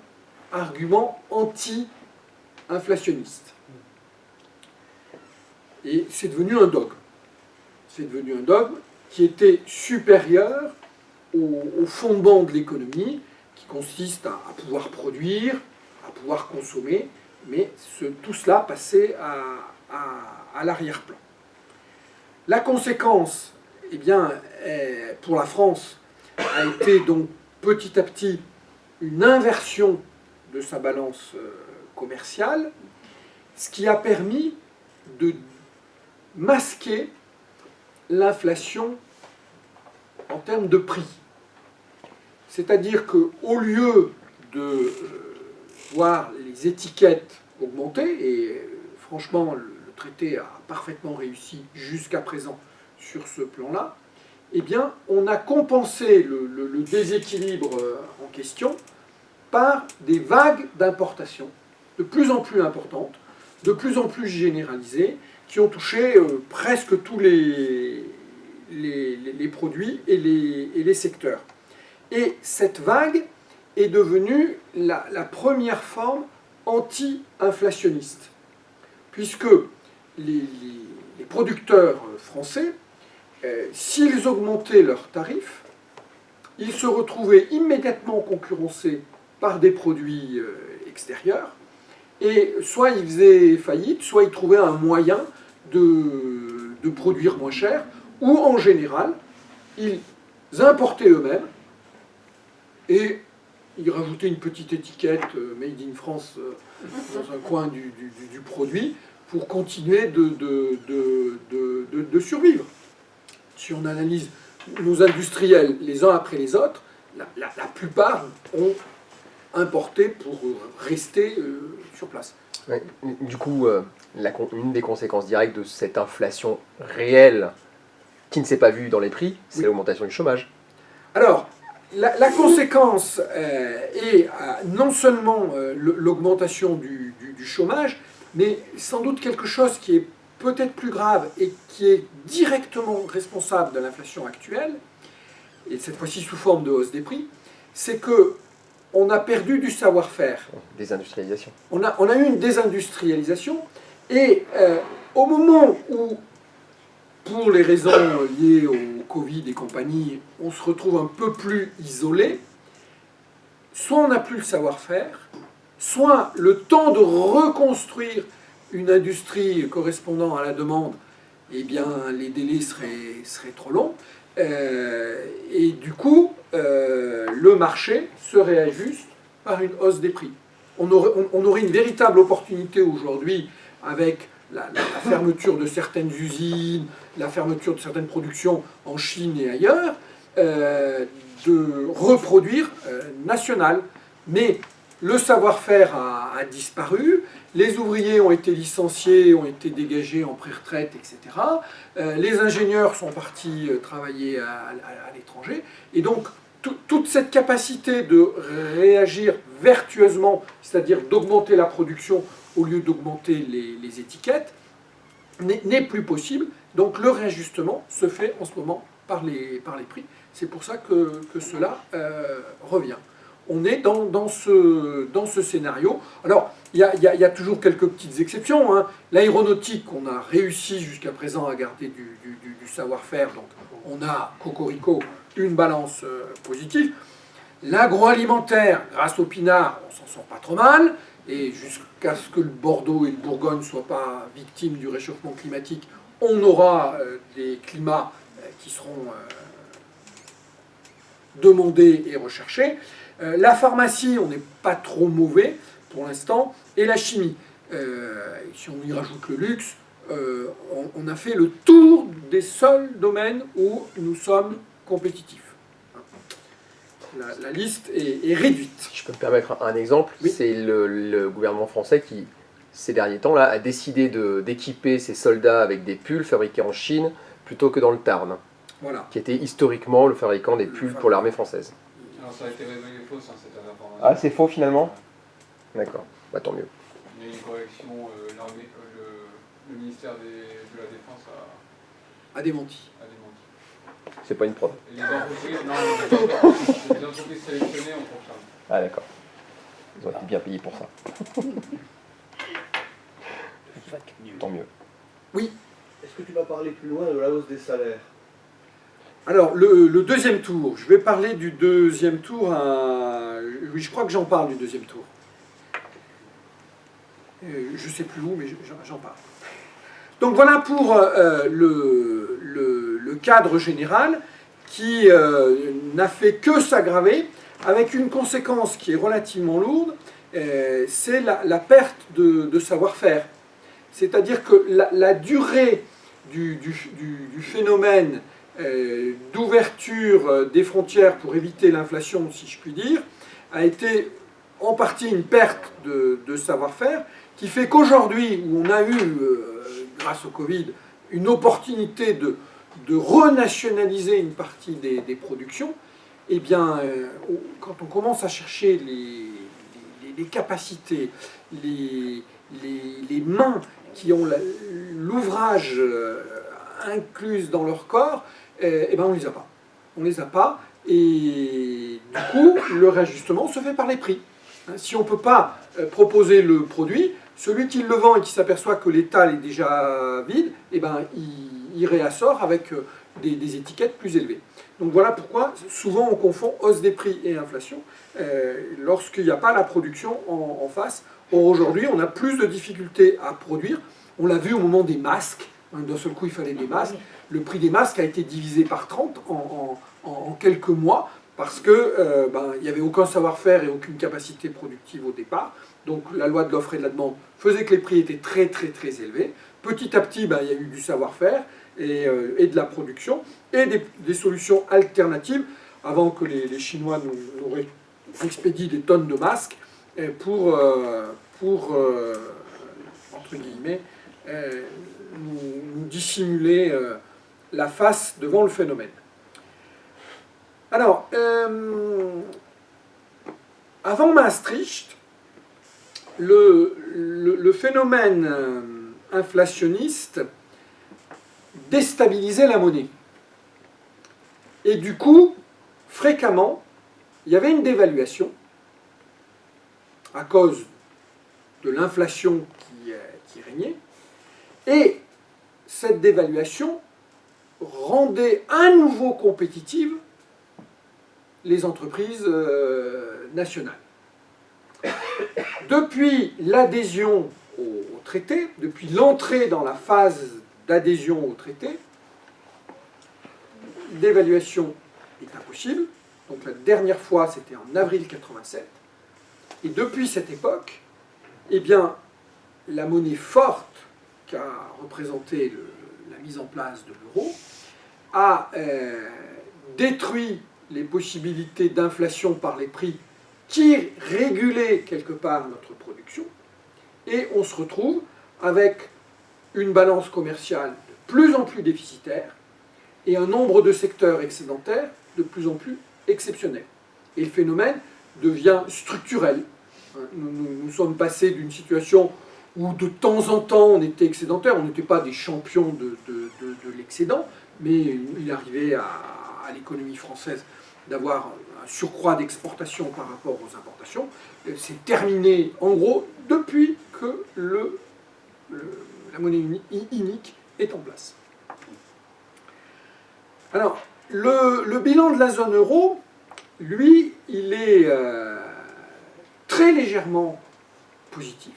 argument anti-inflationniste. Et c'est devenu un dogme. C'est devenu un dogme qui était supérieur au fondement de l'économie, qui consiste à pouvoir produire, à pouvoir consommer, mais tout cela passait à l'arrière-plan. La conséquence, eh bien, pour la France, a été donc petit à petit une inversion de sa balance commerciale, ce qui a permis de masquer l'inflation en termes de prix. C'est-à-dire qu'au lieu de voir les étiquettes augmenter, et franchement le traité a parfaitement réussi jusqu'à présent sur ce plan-là, eh bien on a compensé le déséquilibre en question par des vagues d'importation de plus en plus importantes, de plus en plus généralisées, qui ont touché presque tous les produits et les secteurs. Et cette vague est devenue la première forme anti-inflationniste, puisque les producteurs français, s'ils augmentaient leurs tarifs, ils se retrouvaient immédiatement concurrencés par des produits extérieurs, et soit ils faisaient faillite, soit ils trouvaient un moyen de produire moins cher, ou en général, ils importaient eux-mêmes, et ils rajoutaient une petite étiquette Made in France dans un coin du produit, pour continuer de survivre. Si on analyse nos industriels les uns après les autres, la plupart ont importé pour rester sur place. Ouais. Du coup, une des conséquences directes de cette inflation réelle qui ne s'est pas vue dans les prix, c'est l'augmentation du chômage. Alors, la conséquence est non seulement l'augmentation du chômage, mais sans doute quelque chose qui est peut-être plus grave et qui est directement responsable de l'inflation actuelle, et cette fois-ci sous forme de hausse des prix, c'est que on a perdu du savoir-faire. Désindustrialisation. On a eu une désindustrialisation, et au moment où, pour les raisons liées au Covid et compagnie, on se retrouve un peu plus isolé, soit on n'a plus le savoir-faire, soit le temps de reconstruire une industrie correspondant à la demande, eh bien les délais seraient trop longs, et du coup le marché se réajuste par une hausse des prix. On aurait une véritable opportunité aujourd'hui avec la fermeture de certaines usines, la fermeture de certaines productions en Chine et ailleurs, de reproduire national. Mais le savoir-faire a disparu, les ouvriers ont été licenciés, ont été dégagés en pré-retraite, etc. Les ingénieurs sont partis travailler à l'étranger. Et donc, toute cette capacité de réagir vertueusement, c'est-à-dire d'augmenter la production au lieu d'augmenter les étiquettes, n'est plus possible. Donc le réajustement se fait en ce moment par les prix. C'est pour ça que cela revient. On est dans ce scénario. Alors, il y a toujours quelques petites exceptions, hein. L'aéronautique, on a réussi jusqu'à présent à garder du savoir-faire, donc on a, cocorico, une balance positive. L'agroalimentaire, grâce au pinard, on s'en sort pas trop mal, et jusqu'à ce que le Bordeaux et le Bourgogne ne soient pas victimes du réchauffement climatique, on aura des climats qui seront demandé et recherché. La pharmacie, on n'est pas trop mauvais pour l'instant, et la chimie. Si on y rajoute le luxe, on a fait le tour des seuls domaines où nous sommes compétitifs. La liste est réduite. Si je peux me permettre un exemple, Oui. c'est le gouvernement français qui, ces derniers temps, là, a décidé d'équiper ses soldats avec des pulls fabriqués en Chine plutôt que dans le Tarn, Voilà. qui était historiquement le fabricant des pulls pour l'armée française. Alors ça a été révélé fausse, hein, cette information. Ah, c'est faux finalement? D'accord, bah tant mieux. Il y a une correction, le ministère de la Défense A démenti. a démenti. C'est pas une preuve. Et les entreprises, non, les entreprises sélectionnées ont confirmé. Ah d'accord. Ils ont été bien payés pour ça. Tant mieux. Est-ce que tu vas parler plus loin de la hausse des salaires? Alors, le deuxième tour, je vais parler du deuxième tour. Oui, je crois que j'en parle du deuxième tour. Je ne sais plus où, mais j'en parle. Donc voilà pour le cadre général qui n'a fait que s'aggraver avec une conséquence qui est relativement lourde, c'est la perte de savoir-faire. C'est-à-dire que la durée du phénomène d'ouverture des frontières pour éviter l'inflation, si je puis dire, a été en partie une perte de savoir-faire qui fait qu'aujourd'hui, où on a eu, grâce au Covid, une opportunité de renationaliser une partie des productions, eh bien, quand on commence à chercher les capacités, les mains qui ont l'ouvrage incluse dans leur corps, eh ben on ne les a pas. On les a pas, et du coup, le réajustement se fait par les prix. Si on ne peut pas proposer le produit, celui qui le vend et qui s'aperçoit que l'étal est déjà vide, eh ben, il réassort avec des étiquettes plus élevées. Donc voilà pourquoi souvent on confond hausse des prix et inflation lorsqu'il n'y a pas la production en face. Or aujourd'hui, on a plus de difficultés à produire. On l'a vu au moment des masques. D'un seul coup, il fallait des masques. Le prix des masques a été divisé par 30 en quelques mois parce que il n'y avait aucun savoir-faire et aucune capacité productive au départ. Donc la loi de l'offre et de la demande faisait que les prix étaient très très très élevés. Petit à petit, il y a eu du savoir-faire et de la production et des solutions alternatives avant que les Chinois nous expédient des tonnes de masques pour entre guillemets, nous dissimuler la face devant le phénomène. Alors, avant Maastricht, le phénomène inflationniste déstabilisait la monnaie. Et du coup, fréquemment, il y avait une dévaluation à cause de l'inflation qui régnait. Et cette dévaluation rendait à nouveau compétitives les entreprises nationales. Depuis l'adhésion au traité, depuis l'entrée dans la phase d'adhésion au traité, l'évaluation est impossible. Donc la dernière fois, c'était en avril 87. Et depuis cette époque, eh bien, la monnaie forte qu'a représenté la mise en place de l'euro a détruit les possibilités d'inflation par les prix qui régulaient quelque part notre production, et on se retrouve avec une balance commerciale de plus en plus déficitaire et un nombre de secteurs excédentaires de plus en plus exceptionnel. Et le phénomène devient structurel. Nous sommes passés d'une situation où de temps en temps on était excédentaire, on n'était pas des champions de l'excédent, mais il arrivait à l'économie française d'avoir un surcroît d'exportation par rapport aux importations. C'est terminé, en gros, depuis que la monnaie unique est en place. Alors, le bilan de la zone euro, lui, il est très légèrement positif.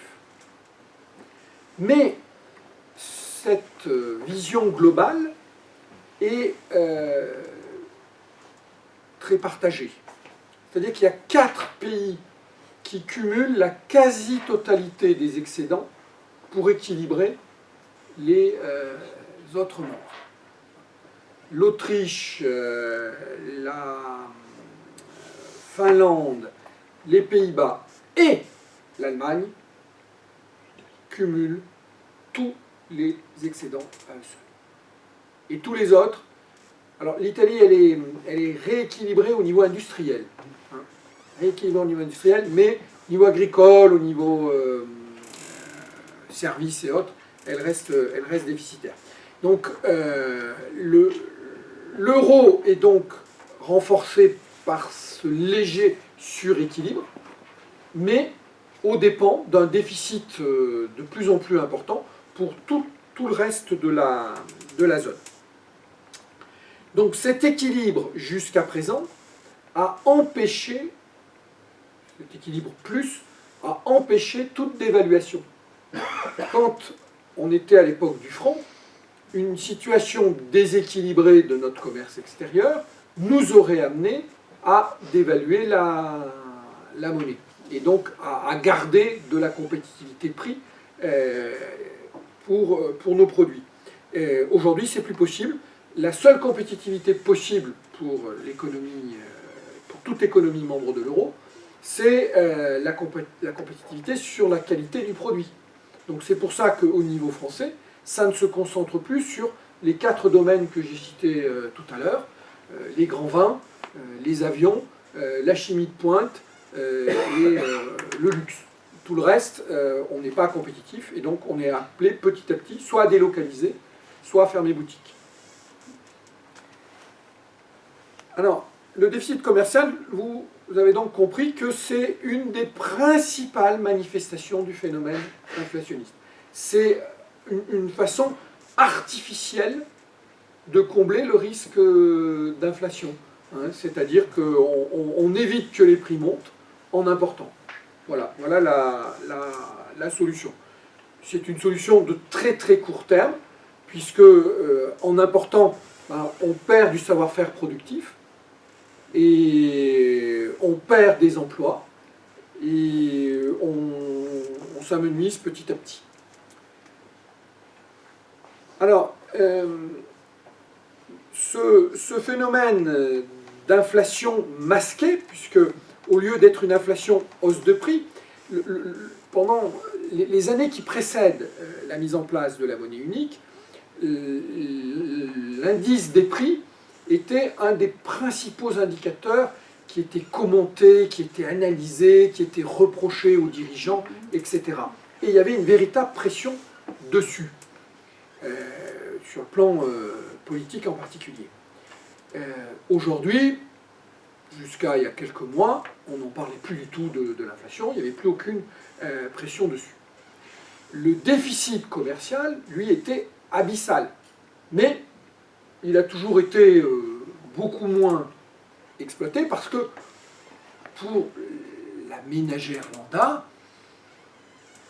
Mais cette vision globale est très partagé. C'est-à-dire qu'il y a 4 pays qui cumulent la quasi-totalité des excédents pour équilibrer les autres membres. L'Autriche, la Finlande, les Pays-Bas et l'Allemagne cumulent tous les excédents à eux seuls. Et tous les autres, alors l'Italie, elle est rééquilibrée au niveau industriel. Hein, rééquilibrée au niveau industriel, mais au niveau agricole, au niveau services et autres, elle reste déficitaire. Donc l'euro est donc renforcé par ce léger suréquilibre, mais aux dépens d'un déficit de plus en plus important pour tout le reste de la zone. Donc cet équilibre jusqu'à présent a empêché, cet équilibre plus, a empêché toute dévaluation. Quand on était à l'époque du franc, une situation déséquilibrée de notre commerce extérieur nous aurait amené à dévaluer la monnaie et donc à garder de la compétitivité prix pour nos produits. Aujourd'hui, c'est plus possible. La seule compétitivité possible pour l'économie, pour toute économie membre de l'euro, c'est la compétitivité sur la qualité du produit. Donc c'est pour ça qu'au niveau français, ça ne se concentre plus sur les 4 domaines que j'ai cités tout à l'heure, les grands vins, les avions, la chimie de pointe et le luxe. Tout le reste, on n'est pas compétitif et donc on est appelé petit à petit soit à délocaliser, soit à fermer boutique. Alors, le déficit commercial, vous avez donc compris que c'est une des principales manifestations du phénomène inflationniste. C'est une façon artificielle de combler le risque d'inflation. Hein, c'est-à-dire qu'on évite que les prix montent en important. Voilà la solution. C'est une solution de très très court terme, puisque en important, on perd du savoir-faire productif, et on perd des emplois, et on s'amenuise petit à petit. Alors, ce phénomène d'inflation masquée, puisque au lieu d'être une inflation hausse de prix, pendant les années qui précèdent la mise en place de la monnaie unique, l'indice des prix était un des principaux indicateurs qui était commenté, qui était analysé, qui était reproché aux dirigeants, etc. Et il y avait une véritable pression dessus, sur le plan politique en particulier. Aujourd'hui, jusqu'à il y a quelques mois, on n'en parlait plus du tout de l'inflation, il n'y avait plus aucune pression dessus. Le déficit commercial, lui, était abyssal, mais il a toujours été beaucoup moins exploité parce que pour la ménagère lambda,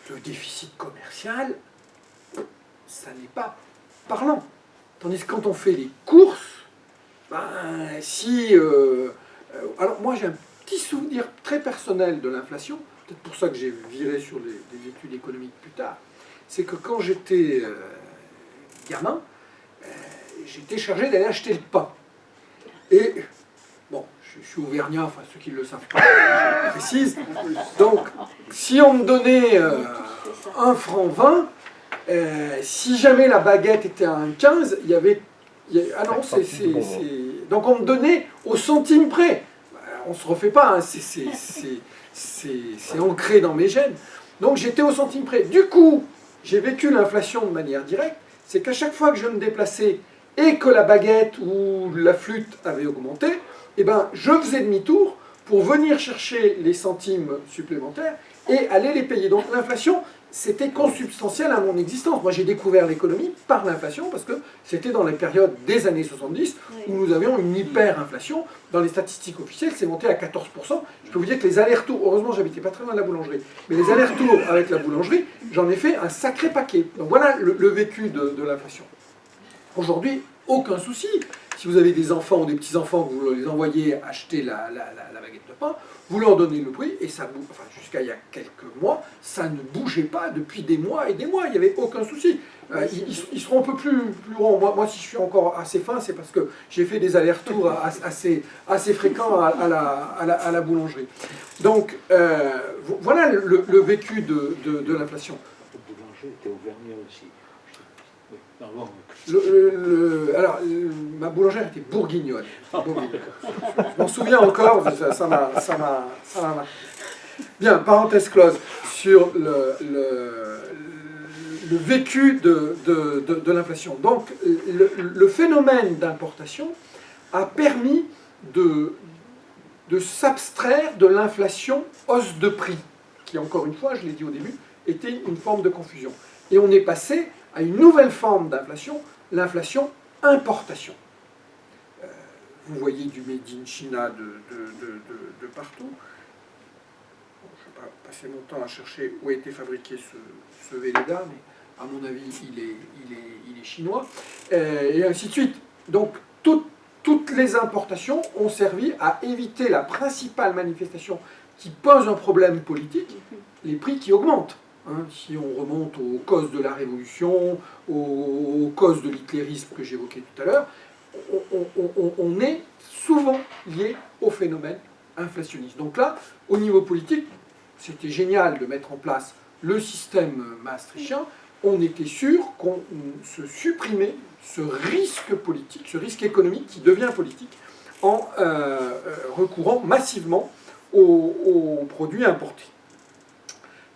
le déficit commercial, ça n'est pas parlant. Tandis que quand on fait les courses, alors moi j'ai un petit souvenir très personnel de l'inflation, peut-être pour ça que j'ai viré sur des études économiques plus tard, c'est que quand j'étais gamin, j'étais chargé d'aller acheter le pain. Et, bon, je suis auvergnat, enfin ceux qui ne le savent pas, je précise. Donc, si on me donnait 1 franc 20, si jamais la baguette était à 1,15, il y avait... ah non, donc on me donnait au centime près. On ne se refait pas, hein, c'est ancré dans mes gènes. Donc j'étais au centime près. Du coup, j'ai vécu l'inflation de manière directe. C'est qu'à chaque fois que je me déplaçais et que la baguette ou la flûte avait augmenté, eh ben, je faisais demi-tour pour venir chercher les centimes supplémentaires et aller les payer. Donc l'inflation, c'était consubstantiel à mon existence. Moi, j'ai découvert l'économie par l'inflation parce que c'était dans les périodes des années 70 où nous avions une hyperinflation. Dans les statistiques officielles, c'est monté à 14%. Je peux vous dire que les allers-retours, heureusement, j'habitais pas très loin de la boulangerie, mais les allers-retours avec la boulangerie, j'en ai fait un sacré paquet. Donc voilà le vécu de l'inflation. Aujourd'hui, aucun souci. Si vous avez des enfants ou des petits-enfants, vous les envoyez acheter la baguette de pain, vous leur donnez le prix, et ça bouge, enfin, jusqu'à il y a quelques mois, ça ne bougeait pas depuis des mois et des mois, il n'y avait aucun souci. Ils seront un peu plus ronds. Moi, si je suis encore assez fin, c'est parce que j'ai fait des allers-retours assez fréquents à la boulangerie. Donc, voilà le vécu de l'inflation. Le boulanger était auvergnat aussi. Oui, pardon. Ma boulangère était bourguignonne. Je m'en souviens encore, ça m'a marqué. Bien, parenthèse close sur le vécu de l'inflation. Donc, le phénomène d'importation a permis de s'abstraire de l'inflation hausse de prix, qui, encore une fois, je l'ai dit au début, était une forme de confusion. Et on est passé à une nouvelle forme d'inflation, l'inflation importation. Vous voyez du made in China de partout. Bon, je ne vais pas passer mon temps à chercher où a été fabriqué ce Velleda, mais à mon avis, il est chinois, et ainsi de suite. Donc, toutes les importations ont servi à éviter la principale manifestation qui pose un problème politique, les prix qui augmentent. Si on remonte aux causes de la Révolution, aux causes de l'hitlérisme que j'évoquais tout à l'heure, on est souvent lié au phénomène inflationniste. Donc là, au niveau politique, c'était génial de mettre en place le système maastrichtien. On était sûr qu'on se supprimait ce risque politique, ce risque économique qui devient politique, en recourant massivement aux produits importés.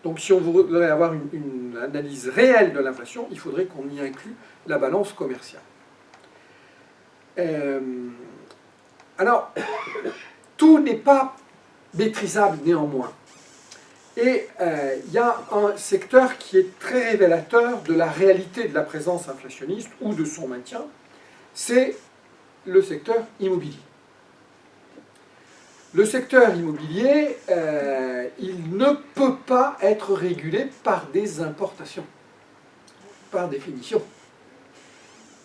Donc si on voudrait avoir une analyse réelle de l'inflation, il faudrait qu'on y inclue la balance commerciale. Alors, tout n'est pas maîtrisable néanmoins. Et il y a un secteur qui est très révélateur de la réalité de la présence inflationniste ou de son maintien, c'est le secteur immobilier. Le secteur immobilier, il ne peut pas être régulé par des importations, par définition.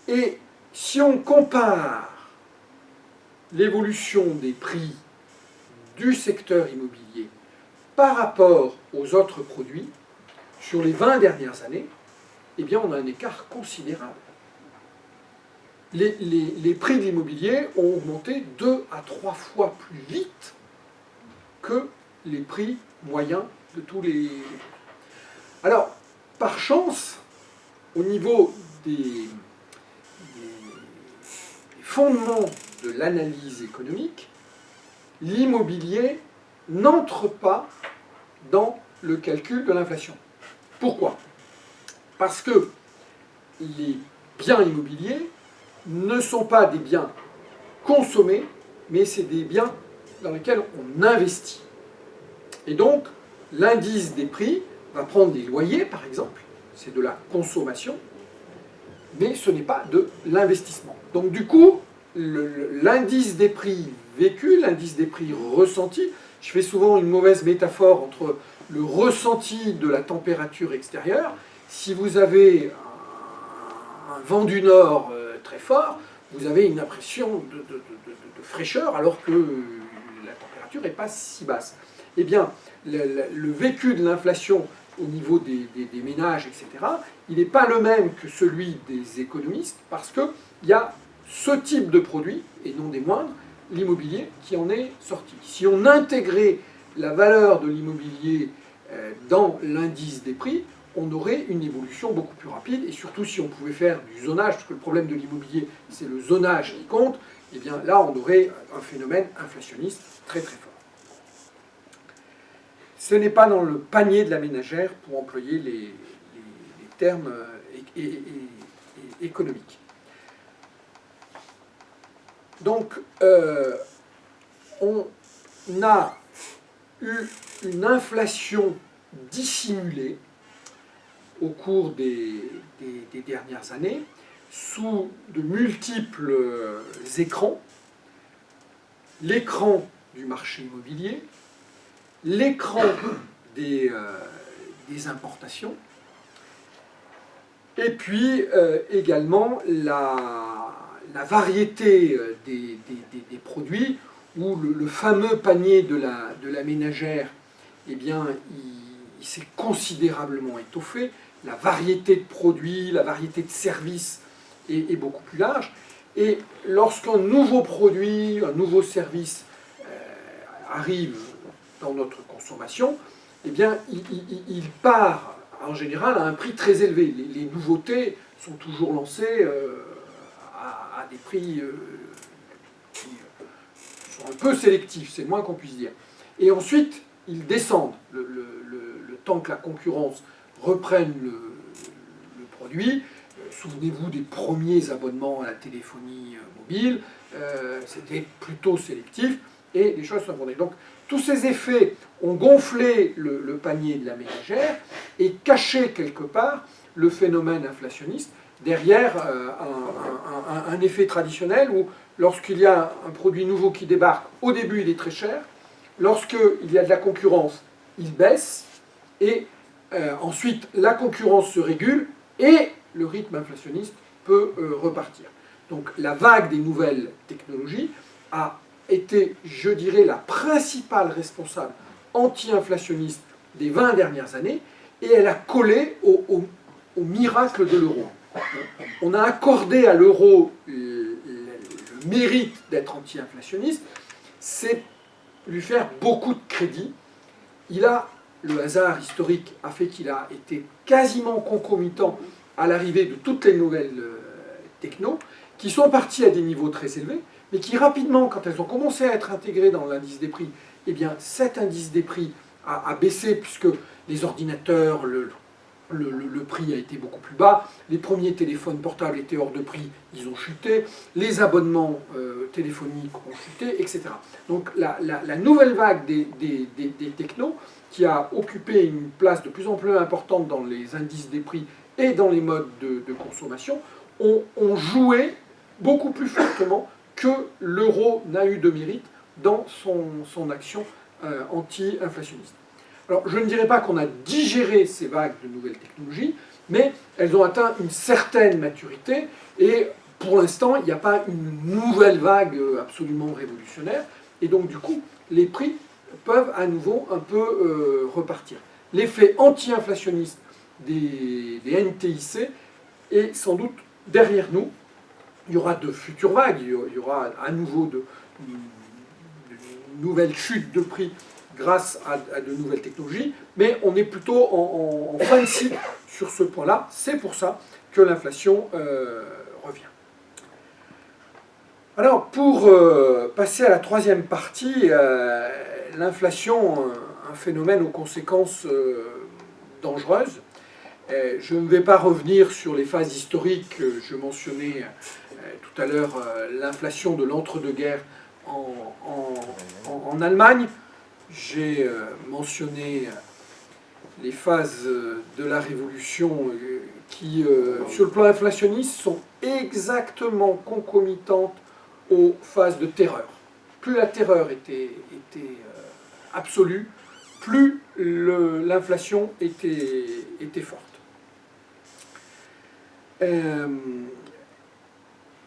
Et si on compare l'évolution des prix du secteur immobilier par rapport aux autres produits, sur les 20 dernières années, eh bien on a un écart considérable. Les prix de l'immobilier ont augmenté 2 à 3 fois plus vite que les prix moyens de tous les... Alors, par chance, au niveau des fondements de l'analyse économique, l'immobilier n'entre pas dans le calcul de l'inflation. Pourquoi? Parce que les biens immobiliers ne sont pas des biens consommés, mais c'est des biens dans lesquels on investit. Et donc, l'indice des prix va prendre des loyers, par exemple, c'est de la consommation, mais ce n'est pas de l'investissement. Donc du coup, l'indice des prix vécu, l'indice des prix ressenti, je fais souvent une mauvaise métaphore entre le ressenti de la température extérieure. Si vous avez un vent du nord très fort, vous avez une impression de fraîcheur alors que la température n'est pas si basse. Eh bien, le vécu de l'inflation au niveau des ménages, etc., il n'est pas le même que celui des économistes parce qu'il y a ce type de produit, et non des moindres, l'immobilier qui en est sorti. Si on intégrait la valeur de l'immobilier dans l'indice des prix, on aurait une évolution beaucoup plus rapide, et surtout si on pouvait faire du zonage, parce que le problème de l'immobilier, c'est le zonage qui compte, et bien là, on aurait un phénomène inflationniste très très fort. Ce n'est pas dans le panier de la ménagère, pour employer les termes économiques. Donc, on a eu une inflation dissimulée au cours des dernières années sous de multiples écrans. L'écran du marché immobilier, l'écran des importations, et puis également la variété des produits, où le fameux panier de la ménagère, eh bien, il s'est considérablement étoffé. La variété de produits, la variété de services est beaucoup plus large. Et lorsqu'un nouveau produit, un nouveau service arrive dans notre consommation, eh bien, il part en général à un prix très élevé. Les nouveautés sont toujours lancées à des prix qui sont un peu sélectifs, c'est le moins qu'on puisse dire. Et ensuite, ils descendent le temps que la concurrence reprenne le produit. Souvenez-vous des premiers abonnements à la téléphonie mobile, c'était plutôt sélectif et les choses sont abondées. Donc tous ces effets ont gonflé le panier de la ménagère et caché quelque part le phénomène inflationniste derrière un effet traditionnel où lorsqu'il y a un produit nouveau qui débarque, au début il est très cher, lorsqu'il y a de la concurrence, il baisse et ensuite la concurrence se régule et le rythme inflationniste peut repartir. Donc la vague des nouvelles technologies a été, je dirais, la principale responsable anti-inflationniste des 20 dernières années, et elle a collé au miracle de l'euro. On a accordé à l'euro le mérite d'être anti-inflationniste, c'est lui faire beaucoup de crédit. Le hasard historique a fait qu'il a été quasiment concomitant à l'arrivée de toutes les nouvelles techno, qui sont parties à des niveaux très élevés, mais qui rapidement, quand elles ont commencé à être intégrées dans l'indice des prix, eh bien cet indice des prix a baissé, puisque les ordinateurs, le prix a été beaucoup plus bas, les premiers téléphones portables étaient hors de prix, ils ont chuté, les abonnements téléphoniques ont chuté, etc. Donc la nouvelle vague des technos, qui a occupé une place de plus en plus importante dans les indices des prix et dans les modes de consommation, ont joué beaucoup plus fortement que l'euro n'a eu de mérite dans son action anti-inflationniste. Alors, je ne dirais pas qu'on a digéré ces vagues de nouvelles technologies, mais elles ont atteint une certaine maturité, et pour l'instant, il n'y a pas une nouvelle vague absolument révolutionnaire, et donc du coup, les prix peuvent à nouveau un peu repartir. L'effet anti-inflationniste des NTIC est sans doute derrière nous. Il y aura de futures vagues, il y aura à nouveau de nouvelles chutes de prix grâce à de nouvelles technologies, mais on est plutôt en fin de cycle sur ce point-là. C'est pour ça que l'inflation revient. Alors, pour passer à la troisième partie, l'inflation, un phénomène aux conséquences dangereuses. Je ne vais pas revenir sur les phases historiques. Je mentionnais tout à l'heure l'inflation de l'entre-deux-guerres en Allemagne. J'ai mentionné les phases de la Révolution qui, sur le plan inflationniste, sont exactement concomitantes aux phases de terreur. Plus la terreur était absolue, plus l'inflation était forte.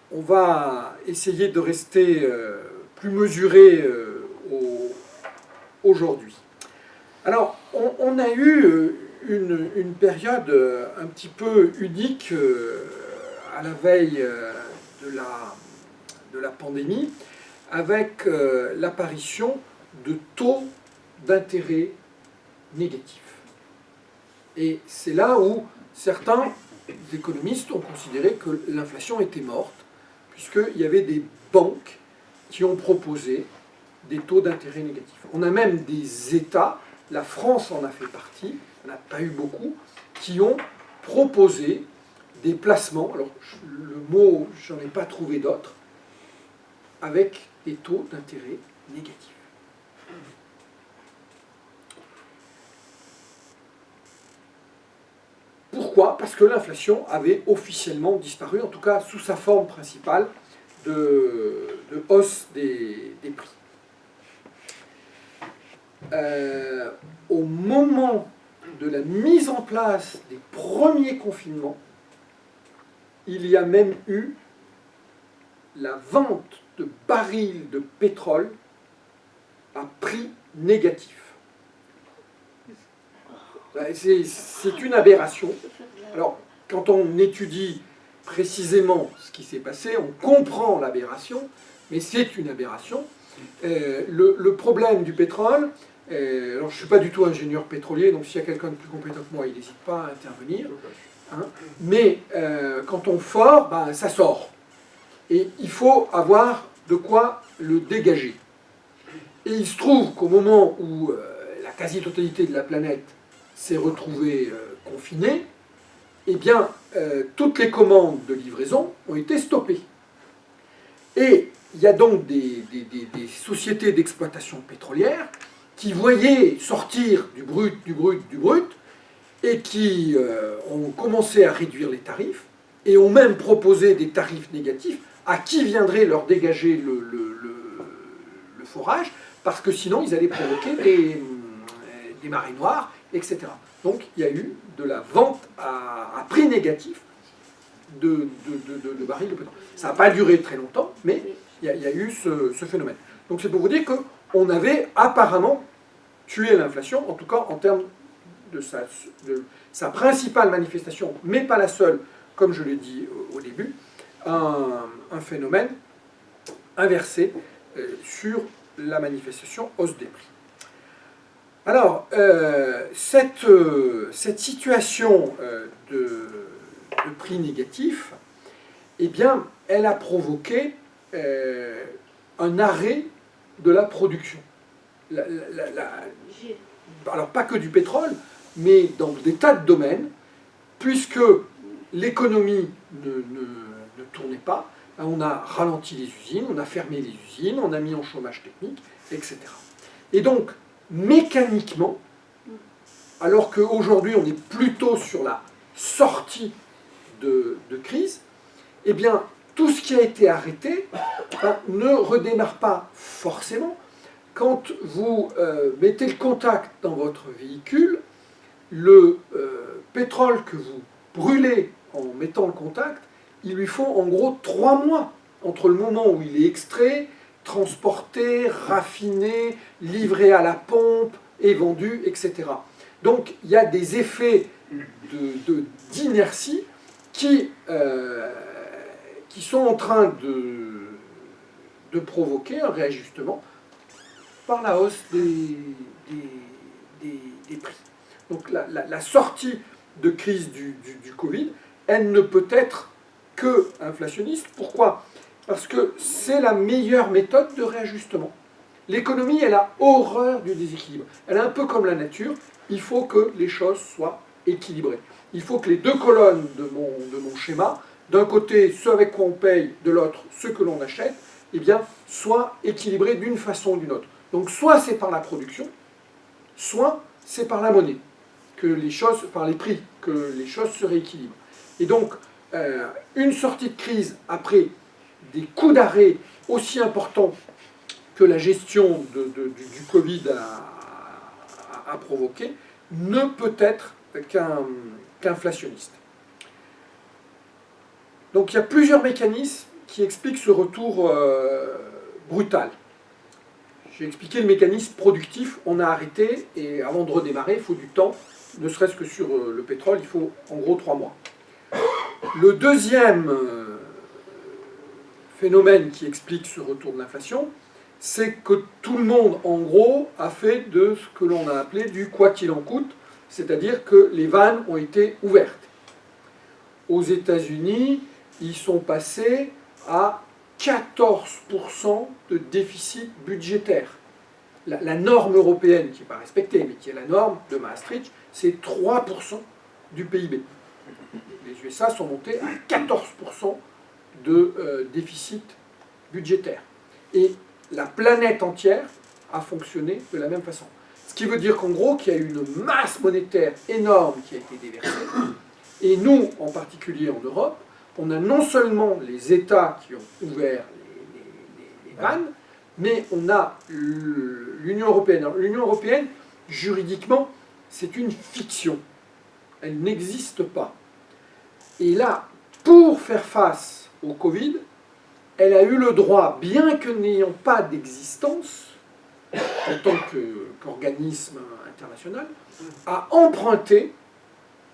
On va essayer de rester plus mesuré aujourd'hui. Alors, on a eu une période un petit peu unique à la veille de la pandémie, avec l'apparition de taux d'intérêt négatifs. Et c'est là où certains économistes ont considéré que l'inflation était morte, puisqu'il y avait des banques qui ont proposé des taux d'intérêt négatifs. On a même des États, la France en a fait partie, on n'a pas eu beaucoup, qui ont proposé des placements, alors le mot, j'en ai pas trouvé d'autre, avec des taux d'intérêt négatifs. Pourquoi ? Parce que l'inflation avait officiellement disparu, en tout cas sous sa forme principale de hausse des prix. Au moment de la mise en place des premiers confinements, il y a même eu la vente de barils de pétrole à prix négatif. C'est une aberration. Alors, quand on étudie précisément ce qui s'est passé, on comprend l'aberration, mais c'est une aberration. Le problème du pétrole, alors je ne suis pas du tout ingénieur pétrolier, donc s'il y a quelqu'un de plus compétent que moi, il n'hésite pas à intervenir. Hein. Mais quand on fore, ben, ça sort. Et il faut avoir de quoi le dégager. Et il se trouve qu'au moment où la quasi-totalité de la planète s'est retrouvée confinée, eh bien, toutes les commandes de livraison ont été stoppées. Et il y a donc des sociétés d'exploitation pétrolière qui voyaient sortir du brut, et qui ont commencé à réduire les tarifs, et ont même proposé des tarifs négatifs à qui viendrait leur dégager le forage, parce que sinon ils allaient provoquer des marées noires, etc. Donc il y a eu de la vente à prix négatif de barils de pétrole. Ça n'a pas duré très longtemps, mais il y a eu ce phénomène. Donc c'est pour vous dire qu'on avait apparemment tué l'inflation, en tout cas en termes de sa principale manifestation, mais pas la seule, comme je l'ai dit au début, un phénomène inversé sur la manifestation hausse des prix. Alors, cette situation de prix négatif, eh bien, elle a provoqué un arrêt de la production. Alors, pas que du pétrole, mais dans des tas de domaines, puisque l'économie ne tournait pas, on a ralenti les usines, on a fermé les usines, on a mis en chômage technique, etc. Et donc, mécaniquement, alors qu'aujourd'hui on est plutôt sur la sortie de crise, eh bien, tout ce qui a été arrêté ne redémarre pas forcément. Quand vous mettez le contact dans votre véhicule, le pétrole que vous brûlez en mettant le contact, il lui faut en gros 3 mois entre le moment où il est extrait, transporté, raffiné, livré à la pompe et vendu, etc. Donc il y a des effets d'inertie qui sont en train de provoquer un réajustement par la hausse des prix. Donc la sortie de crise du Covid, elle ne peut être que inflationniste. Pourquoi ? Parce que c'est la meilleure méthode de réajustement. L'économie, elle a horreur du déséquilibre. Elle est un peu comme la nature, il faut que les choses soient équilibrées. Il faut que les deux colonnes de mon schéma, d'un côté ce avec quoi on paye, de l'autre ce que l'on achète, eh bien, soient équilibrées d'une façon ou d'une autre. Donc soit c'est par la production, soit c'est par la monnaie, par les prix, que les choses se rééquilibrent. Et donc, une sortie de crise après des coups d'arrêt aussi importants que la gestion du Covid a provoqué, ne peut être qu'inflationniste. Donc il y a plusieurs mécanismes qui expliquent ce retour brutal. J'ai expliqué le mécanisme productif, on a arrêté, et avant de redémarrer, il faut du temps, ne serait-ce que sur le pétrole, il faut en gros 3 mois. Le deuxième phénomène qui explique ce retour de l'inflation, c'est que tout le monde, en gros, a fait de ce que l'on a appelé du quoi qu'il en coûte, c'est-à-dire que les vannes ont été ouvertes. Aux États-Unis, ils sont passés à 14% de déficit budgétaire. La norme européenne, qui n'est pas respectée, mais qui est la norme de Maastricht, c'est 3% du PIB. Les USA sont montés à 14% de déficit budgétaire. Et la planète entière a fonctionné de la même façon. Ce qui veut dire qu'en gros, qu'il y a une masse monétaire énorme qui a été déversée. Et nous, en particulier en Europe, on a non seulement les États qui ont ouvert les vannes, mais on a l'Union européenne. Alors, l'Union européenne, juridiquement, c'est une fiction. Elle n'existe pas. Et là, pour faire face au Covid, elle a eu le droit, bien que n'ayant pas d'existence, en tant qu'organisme international, à emprunter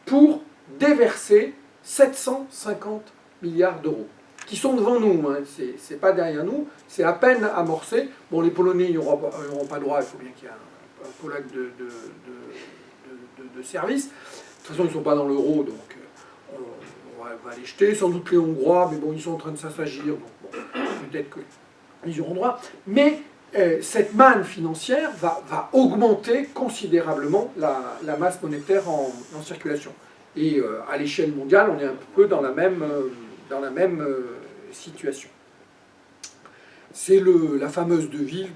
pour déverser 750 milliards d'euros, qui sont devant nous, hein. C'est pas derrière nous, c'est à peine amorcé. Bon, les Polonais n'auront pas droit, il faut bien qu'il y ait un Polac de service. De toute façon, ils ne sont pas dans l'euro, donc on va les jeter. Sans doute les Hongrois, mais bon, ils sont en train de s'assagir, donc bon, peut-être qu'ils auront droit. Mais cette manne financière va augmenter considérablement la masse monétaire en circulation. Et à l'échelle mondiale, on est un peu dans la même situation. C'est la fameuse devise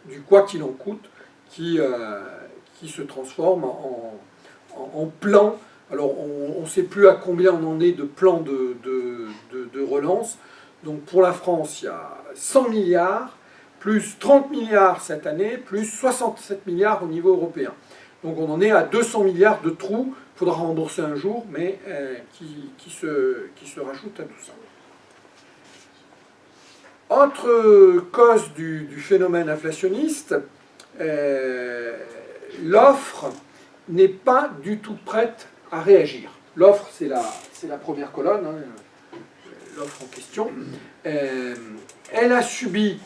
du quoi qu'il en coûte qui se transforme en plan. Alors on ne sait plus à combien on en est de plans de relance. Donc pour la France, il y a 100 milliards, plus 30 milliards cette année, plus 67 milliards au niveau européen. Donc on en est à 200 milliards de trous. Il faudra rembourser un jour, mais qui se rajoute à tout ça. Autre cause du phénomène inflationniste, l'offre n'est pas du tout prête à réagir. L'offre, c'est la première colonne, hein, l'offre en question. Elle a subi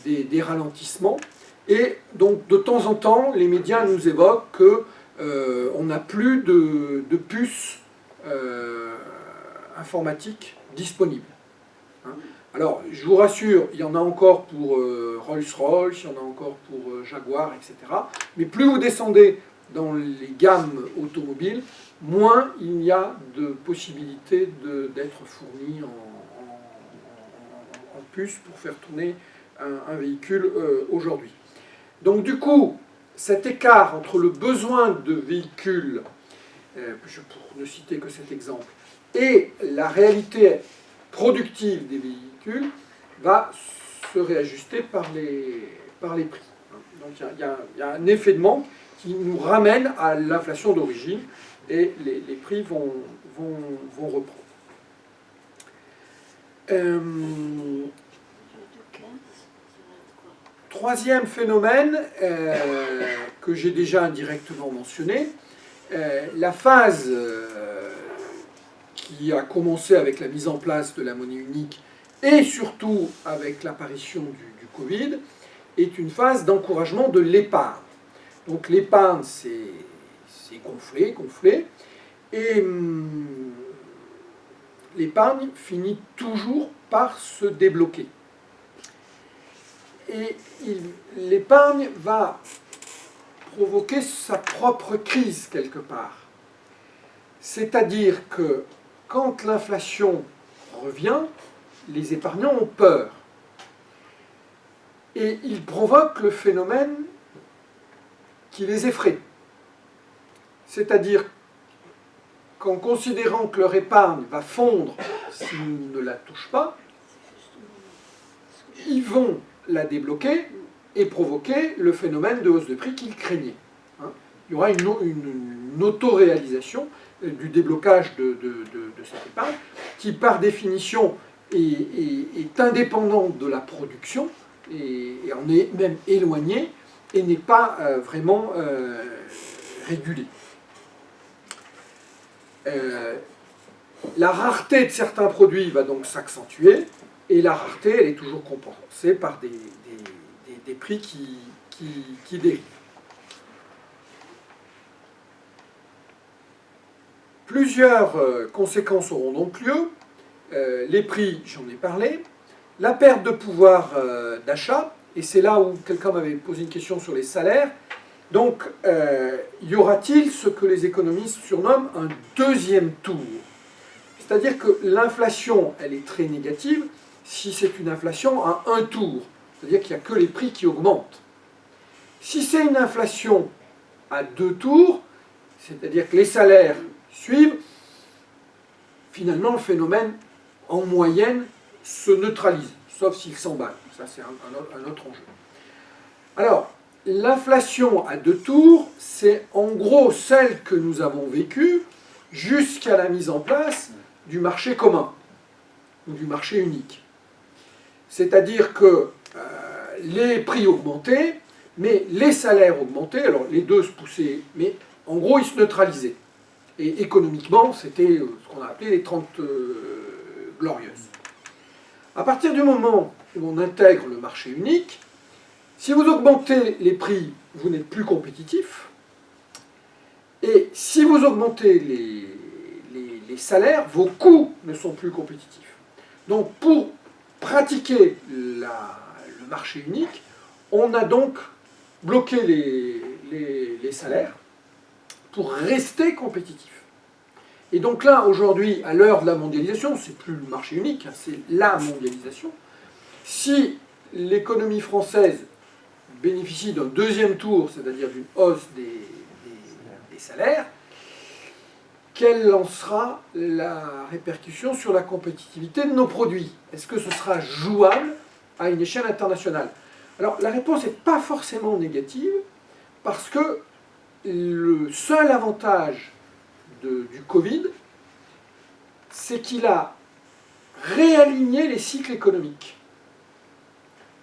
des ralentissements, et donc de temps en temps, les médias nous évoquent que on n'a plus de puces informatiques disponibles. Hein. Alors, je vous rassure, il y en a encore pour Rolls-Royce, il y en a encore pour Jaguar, etc. Mais plus vous descendez dans les gammes automobiles, moins il y a de possibilités d'être fourni en puces pour faire tourner un véhicule aujourd'hui. Donc du coup, cet écart entre le besoin de véhicules, pour ne citer que cet exemple, et la réalité productive des véhicules va se réajuster par les prix. Donc il y a un effet de manque qui nous ramène à l'inflation d'origine, et les prix vont reprendre. Troisième phénomène que j'ai déjà indirectement mentionné, la phase qui a commencé avec la mise en place de la monnaie unique et surtout avec l'apparition du Covid, est une phase d'encouragement de l'épargne. Donc l'épargne s'est gonflée, et l'épargne finit toujours par se débloquer. Et l'épargne va provoquer sa propre crise quelque part. C'est-à-dire que quand l'inflation revient, les épargnants ont peur. Et ils provoquent le phénomène qui les effraie. C'est-à-dire qu'en considérant que leur épargne va fondre s'ils ne la touchent pas, ils vont la débloquer et provoquer le phénomène de hausse de prix qu'ils craignaient. Il y aura une autoréalisation du déblocage de cette épargne qui, par définition, est indépendante de la production et en est même éloignée et n'est pas vraiment régulée. La rareté de certains produits va donc s'accentuer, et la rareté, elle est toujours compensée par des prix qui dérivent. Plusieurs conséquences auront donc lieu. Les prix, j'en ai parlé. La perte de pouvoir d'achat, et c'est là où quelqu'un m'avait posé une question sur les salaires. Donc, y aura-t-il ce que les économistes surnomment un deuxième tour? C'est-à-dire que l'inflation, elle est très négative si c'est une inflation à un tour. C'est-à-dire qu'il n'y a que les prix qui augmentent. Si c'est une inflation à deux tours, c'est-à-dire que les salaires suivent, finalement le phénomène, en moyenne, se neutralise, sauf s'il s'emballe. Ça, c'est un autre enjeu. Alors, l'inflation à deux tours, c'est en gros celle que nous avons vécue jusqu'à la mise en place du marché commun, ou du marché unique. C'est-à-dire que les prix augmentaient, mais les salaires augmentaient, alors les deux se poussaient, mais en gros ils se neutralisaient. Et économiquement, c'était ce qu'on a appelé les 30 glorieuses. À partir du moment où on intègre le marché unique, si vous augmentez les prix, vous n'êtes plus compétitif. Et si vous augmentez les salaires, vos coûts ne sont plus compétitifs. Donc pour pratiquer le marché unique, on a donc bloqué les salaires pour rester compétitif. Et donc là, aujourd'hui, à l'heure de la mondialisation, c'est plus le marché unique, hein, c'est la mondialisation. Si l'économie française bénéficie d'un deuxième tour, c'est-à-dire d'une hausse des salaires, quelle en sera la répercussion sur la compétitivité de nos produits? Est-ce que ce sera jouable à une échelle internationale? Alors la réponse n'est pas forcément négative, parce que le seul avantage du Covid, c'est qu'il a réaligné les cycles économiques.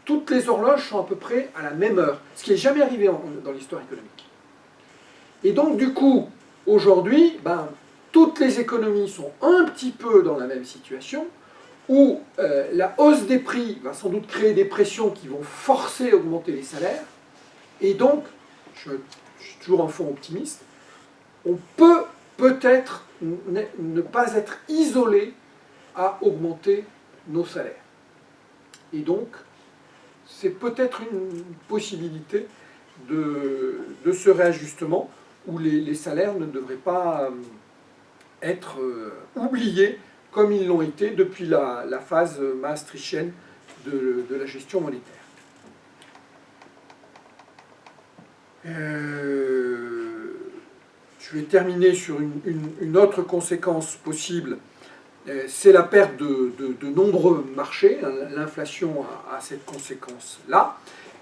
Toutes les horloges sont à peu près à la même heure, ce qui n'est jamais arrivé dans l'histoire économique. Et donc du coup, aujourd'hui, toutes les économies sont un petit peu dans la même situation, où la hausse des prix va sans doute créer des pressions qui vont forcer à augmenter les salaires, et donc, je suis toujours en fond optimiste, on peut peut-être ne pas être isolé à augmenter nos salaires. Et donc, c'est peut-être une possibilité de ce réajustement où les salaires ne devraient pas être oubliés comme ils l'ont été depuis la phase maastrichtienne de la gestion monétaire. Je vais terminer sur une autre conséquence possible, c'est la perte de nombreux marchés. L'inflation a cette conséquence-là,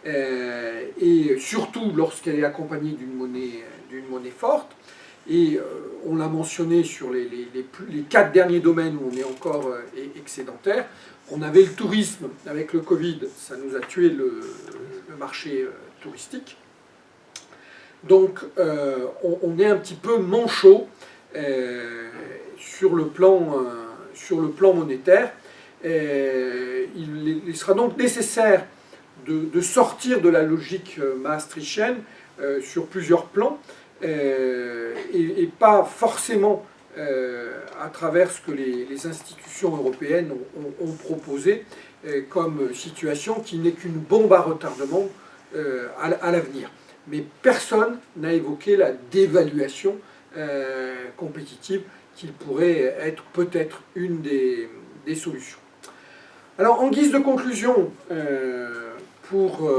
et surtout lorsqu'elle est accompagnée d'une monnaie forte. Et on l'a mentionné sur les 4 derniers domaines où on est encore excédentaire. On avait le tourisme avec le Covid, ça nous a tué le marché touristique. Donc on est un petit peu manchot sur le plan monétaire. Il sera donc nécessaire de sortir de la logique maastrichtienne sur plusieurs plans, et pas forcément à travers ce que les institutions européennes ont proposé comme situation qui n'est qu'une bombe à retardement à l'avenir. Mais personne n'a évoqué la dévaluation compétitive qui pourrait être peut-être une des solutions. Alors en guise de conclusion, pour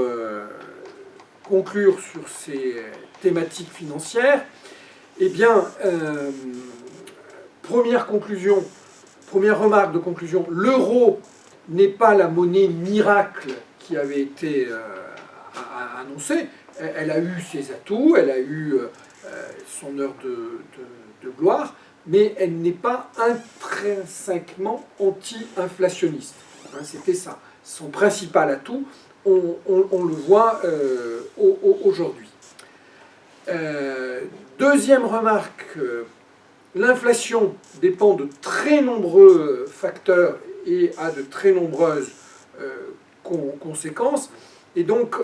conclure sur ces thématiques financières, eh bien, première remarque de conclusion, l'euro n'est pas la monnaie miracle qui avait été annoncée. Elle a eu ses atouts, elle a eu son heure de gloire, mais elle n'est pas intrinsèquement anti-inflationniste. Hein, c'était ça. Son principal atout, on le voit aujourd'hui. Deuxième remarque, l'inflation dépend de très nombreux facteurs et a de très nombreuses conséquences. Et donc,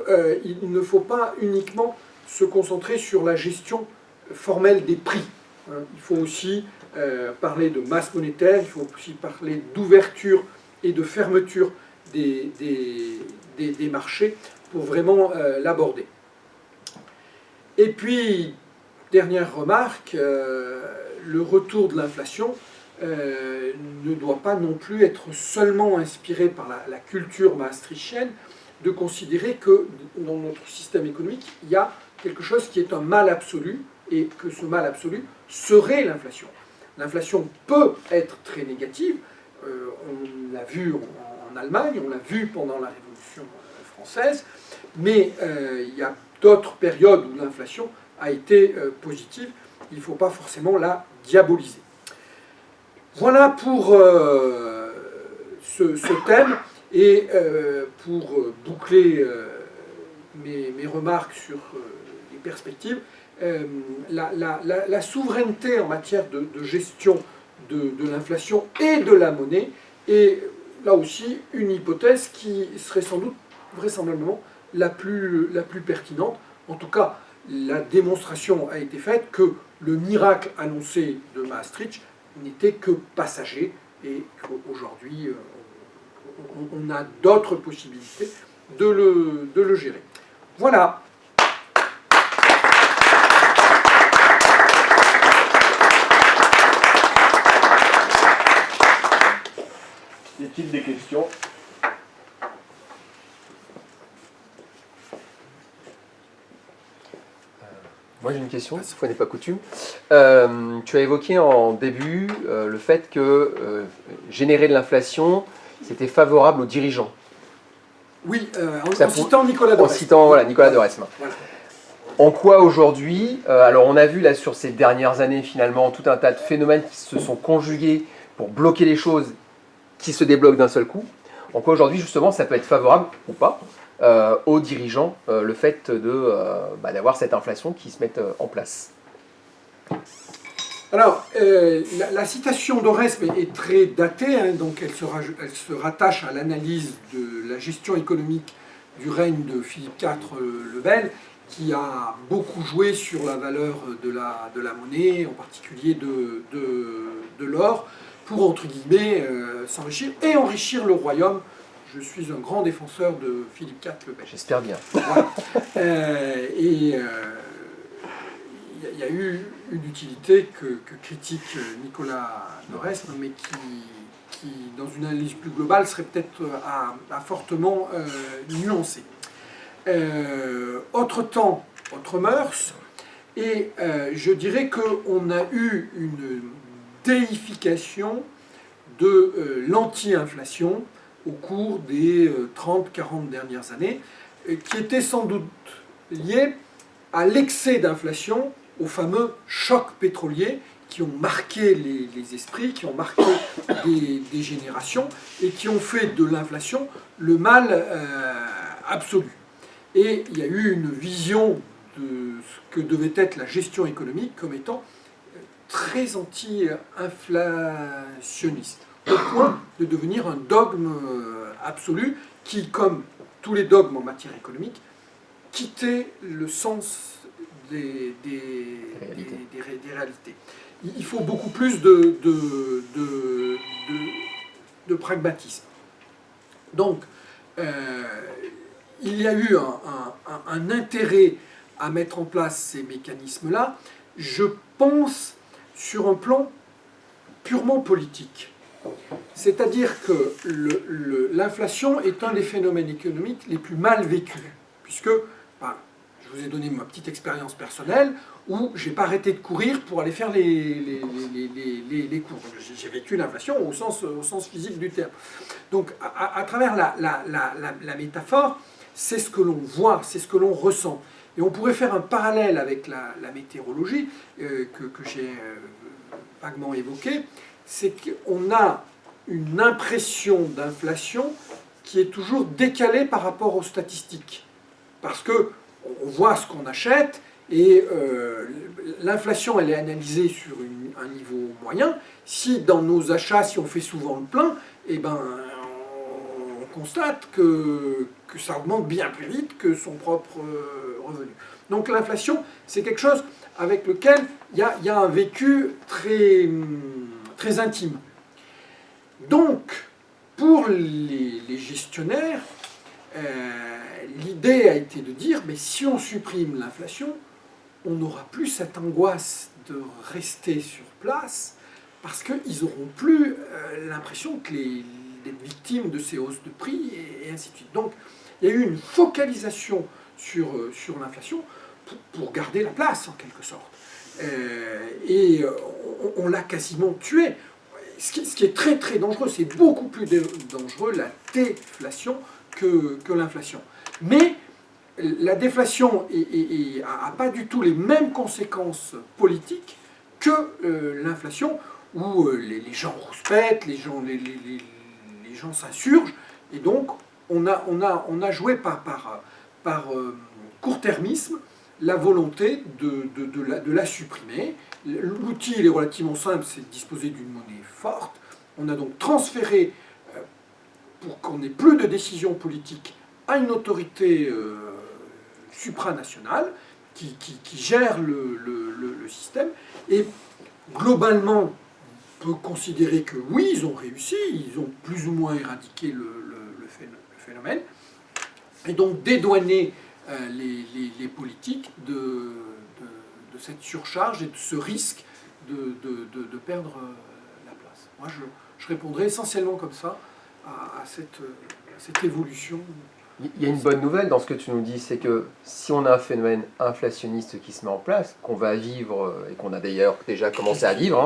il ne faut pas uniquement se concentrer sur la gestion formelle des prix. Il faut aussi parler de masse monétaire, il faut aussi parler d'ouverture et de fermeture des marchés pour vraiment l'aborder. Et puis, dernière remarque, le retour de l'inflation ne doit pas non plus être seulement inspiré par la culture maastrichtienne, de considérer que dans notre système économique, il y a quelque chose qui est un mal absolu, et que ce mal absolu serait l'inflation. L'inflation peut être très négative, on l'a vu en Allemagne, on l'a vu pendant la Révolution française, mais il y a d'autres périodes où l'inflation a été positive, il ne faut pas forcément la diaboliser. Voilà pour ce thème. Et pour boucler mes remarques sur les perspectives, la souveraineté en matière de gestion de l'inflation et de la monnaie est là aussi une hypothèse qui serait sans doute vraisemblablement la plus pertinente. En tout cas, la démonstration a été faite que le miracle annoncé de Maastricht n'était que passager et qu'aujourd'hui on a d'autres possibilités de le gérer. Voilà. Y a-t-il des questions? Moi j'ai une question, cette fois n'est pas coutume. Tu as évoqué en début le fait que générer de l'inflation, c'était favorable aux dirigeants. Oui, Ça en citant Nicolas de En Rest. citant voilà, Nicolas de Resme. Voilà. En quoi aujourd'hui, alors on a vu là sur ces dernières années finalement tout un tas de phénomènes qui se sont conjugués pour bloquer les choses qui se débloquent d'un seul coup. En quoi aujourd'hui justement ça peut être favorable ou pas aux dirigeants le fait d'avoir cette inflation qui se mette en place. Alors, la citation d'Oresme est très datée, hein, donc elle se rattache à l'analyse de la gestion économique du règne de Philippe IV le Bel, qui a beaucoup joué sur la valeur de la monnaie, en particulier de l'or, pour, entre guillemets, s'enrichir et enrichir le royaume. Je suis un grand défenseur de Philippe IV le Bel. J'espère bien. Voilà. Il y a eu une utilité que critique Nicolas de Resme, mais qui, dans une analyse plus globale, serait peut-être à fortement nuancée. Autre temps, autre mœurs, et je dirais qu'on a eu une déification de l'anti-inflation au cours des 30-40 dernières années, qui était sans doute liée à l'excès d'inflation, aux fameux chocs pétroliers qui ont marqué les esprits, qui ont marqué des générations et qui ont fait de l'inflation le mal absolu. Et il y a eu une vision de ce que devait être la gestion économique comme étant très anti-inflationniste, au point de devenir un dogme absolu qui, comme tous les dogmes en matière économique, quittait le sens des réalités. Il faut beaucoup plus de pragmatisme. Donc, il y a eu un intérêt à mettre en place ces mécanismes-là, je pense, sur un plan purement politique. C'est-à-dire que l'inflation est un des phénomènes économiques les plus mal vécus, puisque je vous ai donné ma petite expérience personnelle où je n'ai pas arrêté de courir pour aller faire les cours. J'ai vécu l'inflation au sens physique du terme. Donc à travers la métaphore, c'est ce que l'on voit, c'est ce que l'on ressent. Et on pourrait faire un parallèle avec la météorologie que j'ai vaguement évoquée, c'est qu'on a une impression d'inflation qui est toujours décalée par rapport aux statistiques. Parce que on voit ce qu'on achète et l'inflation elle est analysée sur un niveau moyen. Si dans nos achats, si on fait souvent le plein, eh ben, on constate que ça augmente bien plus vite que son propre revenu. Donc l'inflation, c'est quelque chose avec lequel il y a un vécu très, très intime. Donc, pour les gestionnaires, l'idée a été de dire, mais si on supprime l'inflation, on n'aura plus cette angoisse de rester sur place, parce qu'ils n'auront plus l'impression que d'être victimes de ces hausses de prix, et ainsi de suite. Donc, il y a eu une focalisation sur l'inflation pour garder la place, en quelque sorte. Et on l'a quasiment tué. Ce qui est très très dangereux, c'est beaucoup plus dangereux la déflation que l'inflation. Mais la déflation n'a pas du tout les mêmes conséquences politiques que l'inflation, où les gens rouspètent, les gens s'insurgent, Et donc, on a joué par court-termisme la volonté de la supprimer. L'outil, il est relativement simple, c'est de disposer d'une monnaie forte. On a donc transféré, pour qu'on n'ait plus de décision politique, à une autorité supranationale qui gère le système. Et globalement, on peut considérer que oui, ils ont réussi, ils ont plus ou moins éradiqué le phénomène, et donc dédouaner les politiques de cette surcharge et de ce risque de perdre la place. Moi, je répondrai essentiellement comme ça à cette évolution. Il y a une bonne nouvelle dans ce que tu nous dis, c'est que si on a un phénomène inflationniste qui se met en place, qu'on va vivre, et qu'on a d'ailleurs déjà commencé à vivre,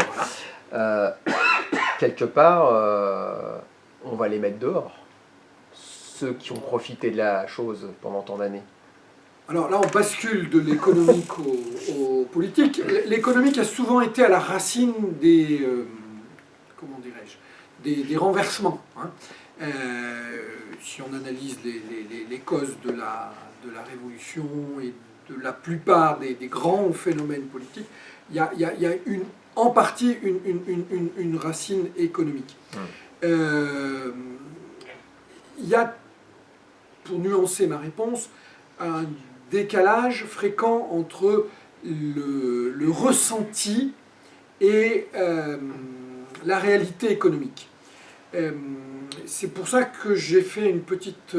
quelque part, on va les mettre dehors, ceux qui ont profité de la chose pendant tant d'années. Alors là, on bascule de l'économique au politique. L'économique a souvent été à la racine des comment dirais-je, des renversements. Si on analyse les causes de la révolution et de la plupart des grands phénomènes politiques, il y a en partie une racine économique. Il y a, pour nuancer ma réponse, un décalage fréquent entre le ressenti et la réalité économique. C'est pour ça que j'ai fait une petite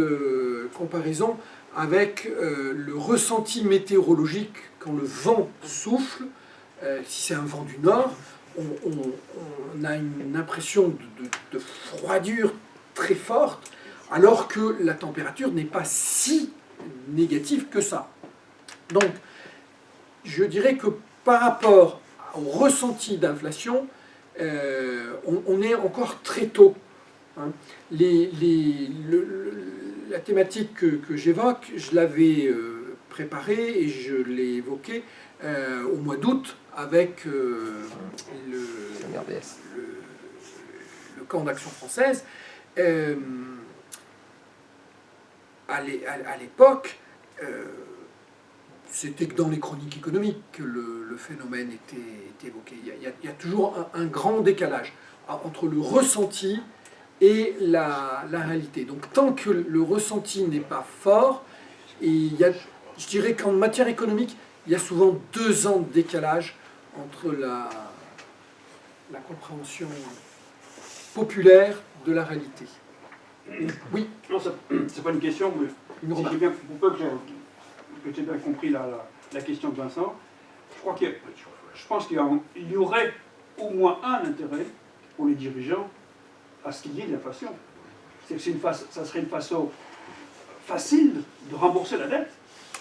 comparaison avec le ressenti météorologique quand le vent souffle. Si c'est un vent du nord, on a une impression de froidure très forte, alors que la température n'est pas si négative que ça. Donc, je dirais que par rapport au ressenti d'inflation, on est encore très tôt. La thématique que j'évoque, je l'avais préparée et je l'ai évoquée au mois d'août avec le camp d'action française. À l'époque, c'était que dans les chroniques économiques que le phénomène était évoqué. Il y a toujours un grand décalage entre le ressenti et la réalité. Donc tant que le ressenti n'est pas fort, et je dirais qu'en matière économique, il y a souvent 2 ans de décalage entre la compréhension populaire de la réalité. Oui. Non, c'est pas une question, mais si j'ai bien, pour peu que j'ai bien compris la question de Vincent, je pense qu'il y aurait au moins un intérêt pour les dirigeants à ce qu'il y ait de l'inflation. Ça serait une façon facile de rembourser la dette.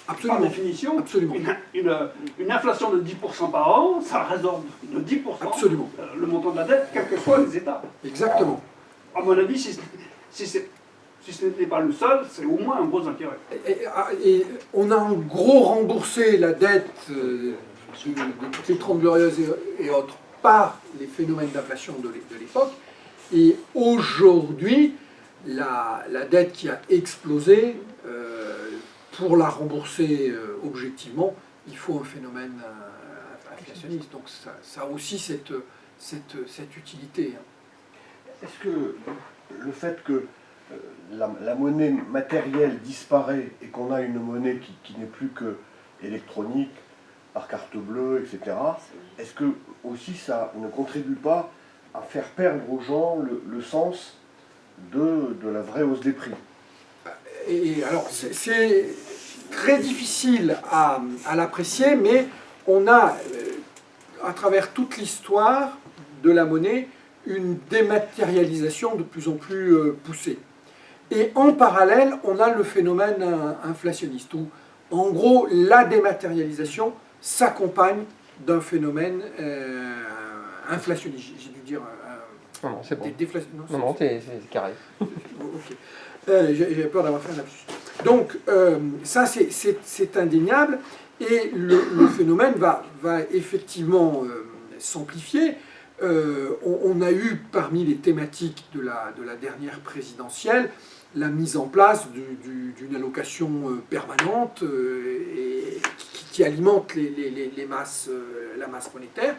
Absolument. Par définition, absolument. Une inflation de 10% par an, ça résorbe de 10% absolument. Le montant de la dette, quels que soient les États. Exactement. À mon avis, si ce n'était pas le seul, c'est au moins un gros intérêt. Et on a en gros remboursé la dette de toutes les 30 glorieuses et autres par les phénomènes d'inflation de l'époque. Et aujourd'hui, la dette qui a explosé, pour la rembourser objectivement, il faut un phénomène inflationniste. Donc ça a aussi cette utilité. Est-ce que le fait que la monnaie matérielle disparaît et qu'on a une monnaie qui n'est plus que électronique, par carte bleue, etc., est-ce que aussi ça ne contribue pas à faire perdre aux gens le sens de la vraie hausse des prix? Et alors, c'est très difficile à l'apprécier, mais on a, à travers toute l'histoire de la monnaie, une dématérialisation de plus en plus poussée. Et en parallèle, on a le phénomène inflationniste, où, en gros, la dématérialisation s'accompagne d'un phénomène inflationniste. J'ai dû dire... non, c'est bon. Non, c'est carré. Ok. J'avais peur d'avoir fait un lapsus. Donc, ça, c'est indéniable. Et le phénomène va effectivement s'amplifier. On a eu, parmi les thématiques de la dernière présidentielle, la mise en place d'une allocation permanente et qui alimente la masse monétaire.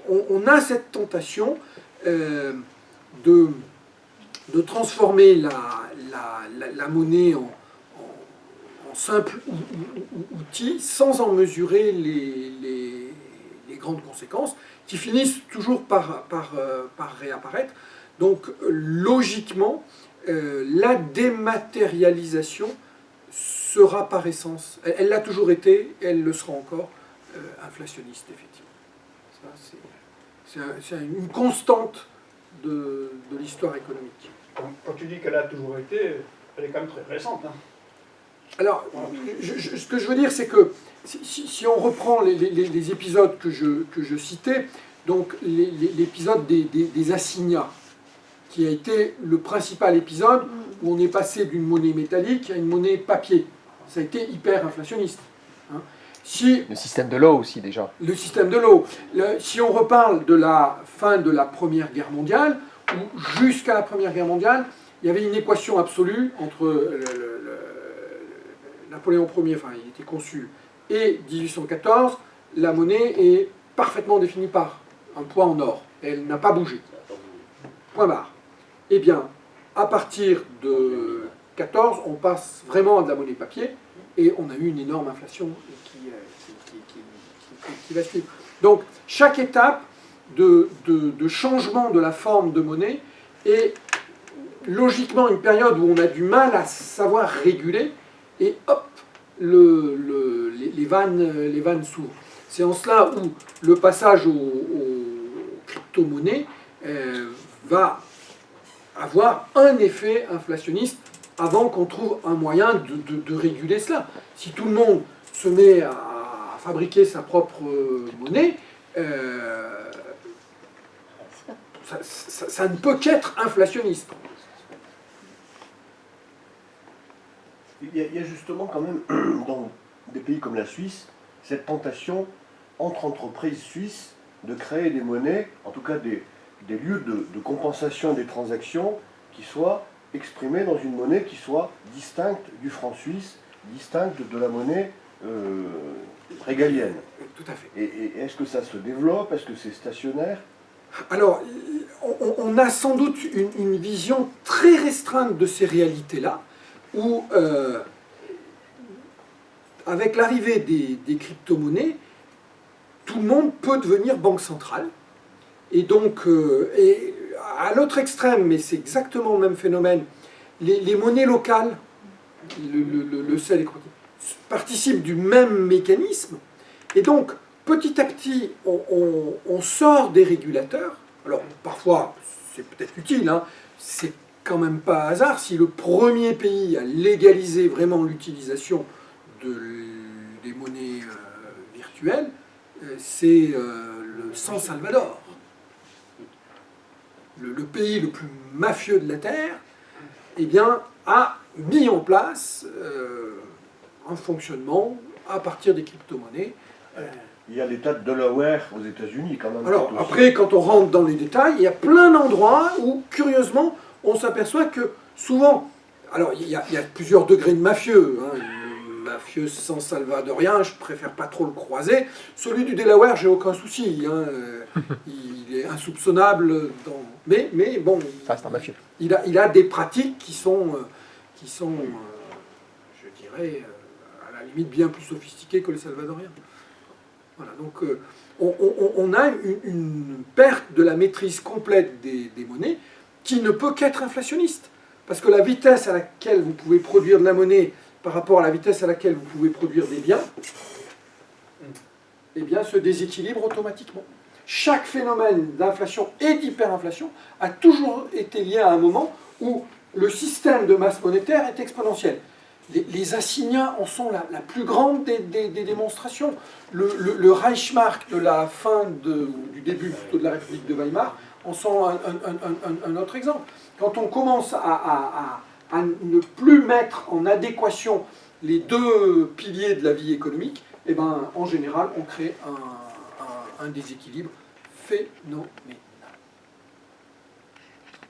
On a cette tentation de transformer la monnaie en simple outil sans en mesurer les grandes conséquences qui finissent toujours par réapparaître. Donc logiquement, la dématérialisation sera par essence, elle l'a toujours été, elle le sera encore, inflationniste effectivement. C'est une constante de l'histoire économique. Quand tu dis qu'elle a toujours été, elle est quand même très récente. Hein. Alors, ce que je veux dire, c'est que si on reprend les épisodes que je citais, donc l'épisode des assignats, qui a été le principal épisode où on est passé d'une monnaie métallique à une monnaie papier. Ça a été hyper inflationniste. Hein. Le système de l'eau aussi déjà. Le système de l'eau. Si on reparle de la fin de la Première Guerre mondiale, où jusqu'à la Première Guerre mondiale, il y avait une équation absolue entre Napoléon Ier, enfin il était consul, et 1814, la monnaie est parfaitement définie par un poids en or. Elle n'a pas bougé. Point barre. Eh bien, à partir de 14, on passe vraiment à de la monnaie papier, et on a eu une énorme inflation qui va suivre. Donc, chaque étape de changement de la forme de monnaie est logiquement une période où on a du mal à savoir réguler, et hop, les vannes s'ouvrent. C'est en cela où le passage aux crypto-monnaies va avoir un effet inflationniste avant qu'on trouve un moyen de réguler cela. Si tout le monde se met à fabriquer sa propre monnaie, ça ne peut qu'être inflationniste. Il y a justement quand même, dans des pays comme la Suisse, cette tentation entre entreprises suisses de créer des monnaies, en tout cas des lieux de compensation des transactions qui soient exprimés dans une monnaie qui soit distincte du franc suisse, distincte de la monnaie régalienne. Tout à fait. Et est-ce que ça se développe? Est-ce que c'est stationnaire? Alors, on a sans doute une vision très restreinte de ces réalités-là, où, avec l'arrivée des crypto-monnaies, tout le monde peut devenir banque centrale. Et donc, et à l'autre extrême, mais c'est exactement le même phénomène, les monnaies locales, le sel et le participent du même mécanisme. Et donc, petit à petit, on sort des régulateurs. Alors, parfois, c'est peut-être utile, hein, c'est quand même pas hasard si le premier pays à légaliser vraiment l'utilisation des monnaies virtuelles, c'est le San Salvador. Le pays le plus mafieux de la Terre, eh bien, a mis en place un fonctionnement à partir des crypto-monnaies. Il y a l'État de Delaware aux États-Unis quand même. Alors, après, quand on rentre dans les détails, il y a plein d'endroits où, curieusement, on s'aperçoit que souvent, alors il y a plusieurs degrés de mafieux, hein. Le mafieux san salvadorien, je préfère pas trop le croiser. Celui du Delaware, j'ai aucun souci, hein. Il est insoupçonnable, mais bon, Ça reste un mafieux. il a des pratiques qui sont je dirais, à la limite bien plus sophistiquées que les salvadoriens. Voilà, donc on a une perte de la maîtrise complète des monnaies qui ne peut qu'être inflationniste. Parce que la vitesse à laquelle vous pouvez produire de la monnaie par rapport à la vitesse à laquelle vous pouvez produire des biens, eh bien, se déséquilibre automatiquement. Chaque phénomène d'inflation et d'hyperinflation a toujours été lié à un moment où le système de masse monétaire est exponentiel. Les assignats en sont la plus grande des démonstrations. Le Reichsmark de la fin du début plutôt de la République de Weimar en sont un autre exemple. Quand on commence à ne plus mettre en adéquation les deux piliers de la vie économique, eh ben, en général, on crée un déséquilibre phénoménal.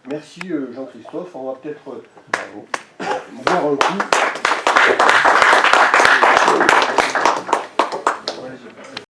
Merci Jean-Christophe. On va peut-être boire un coup.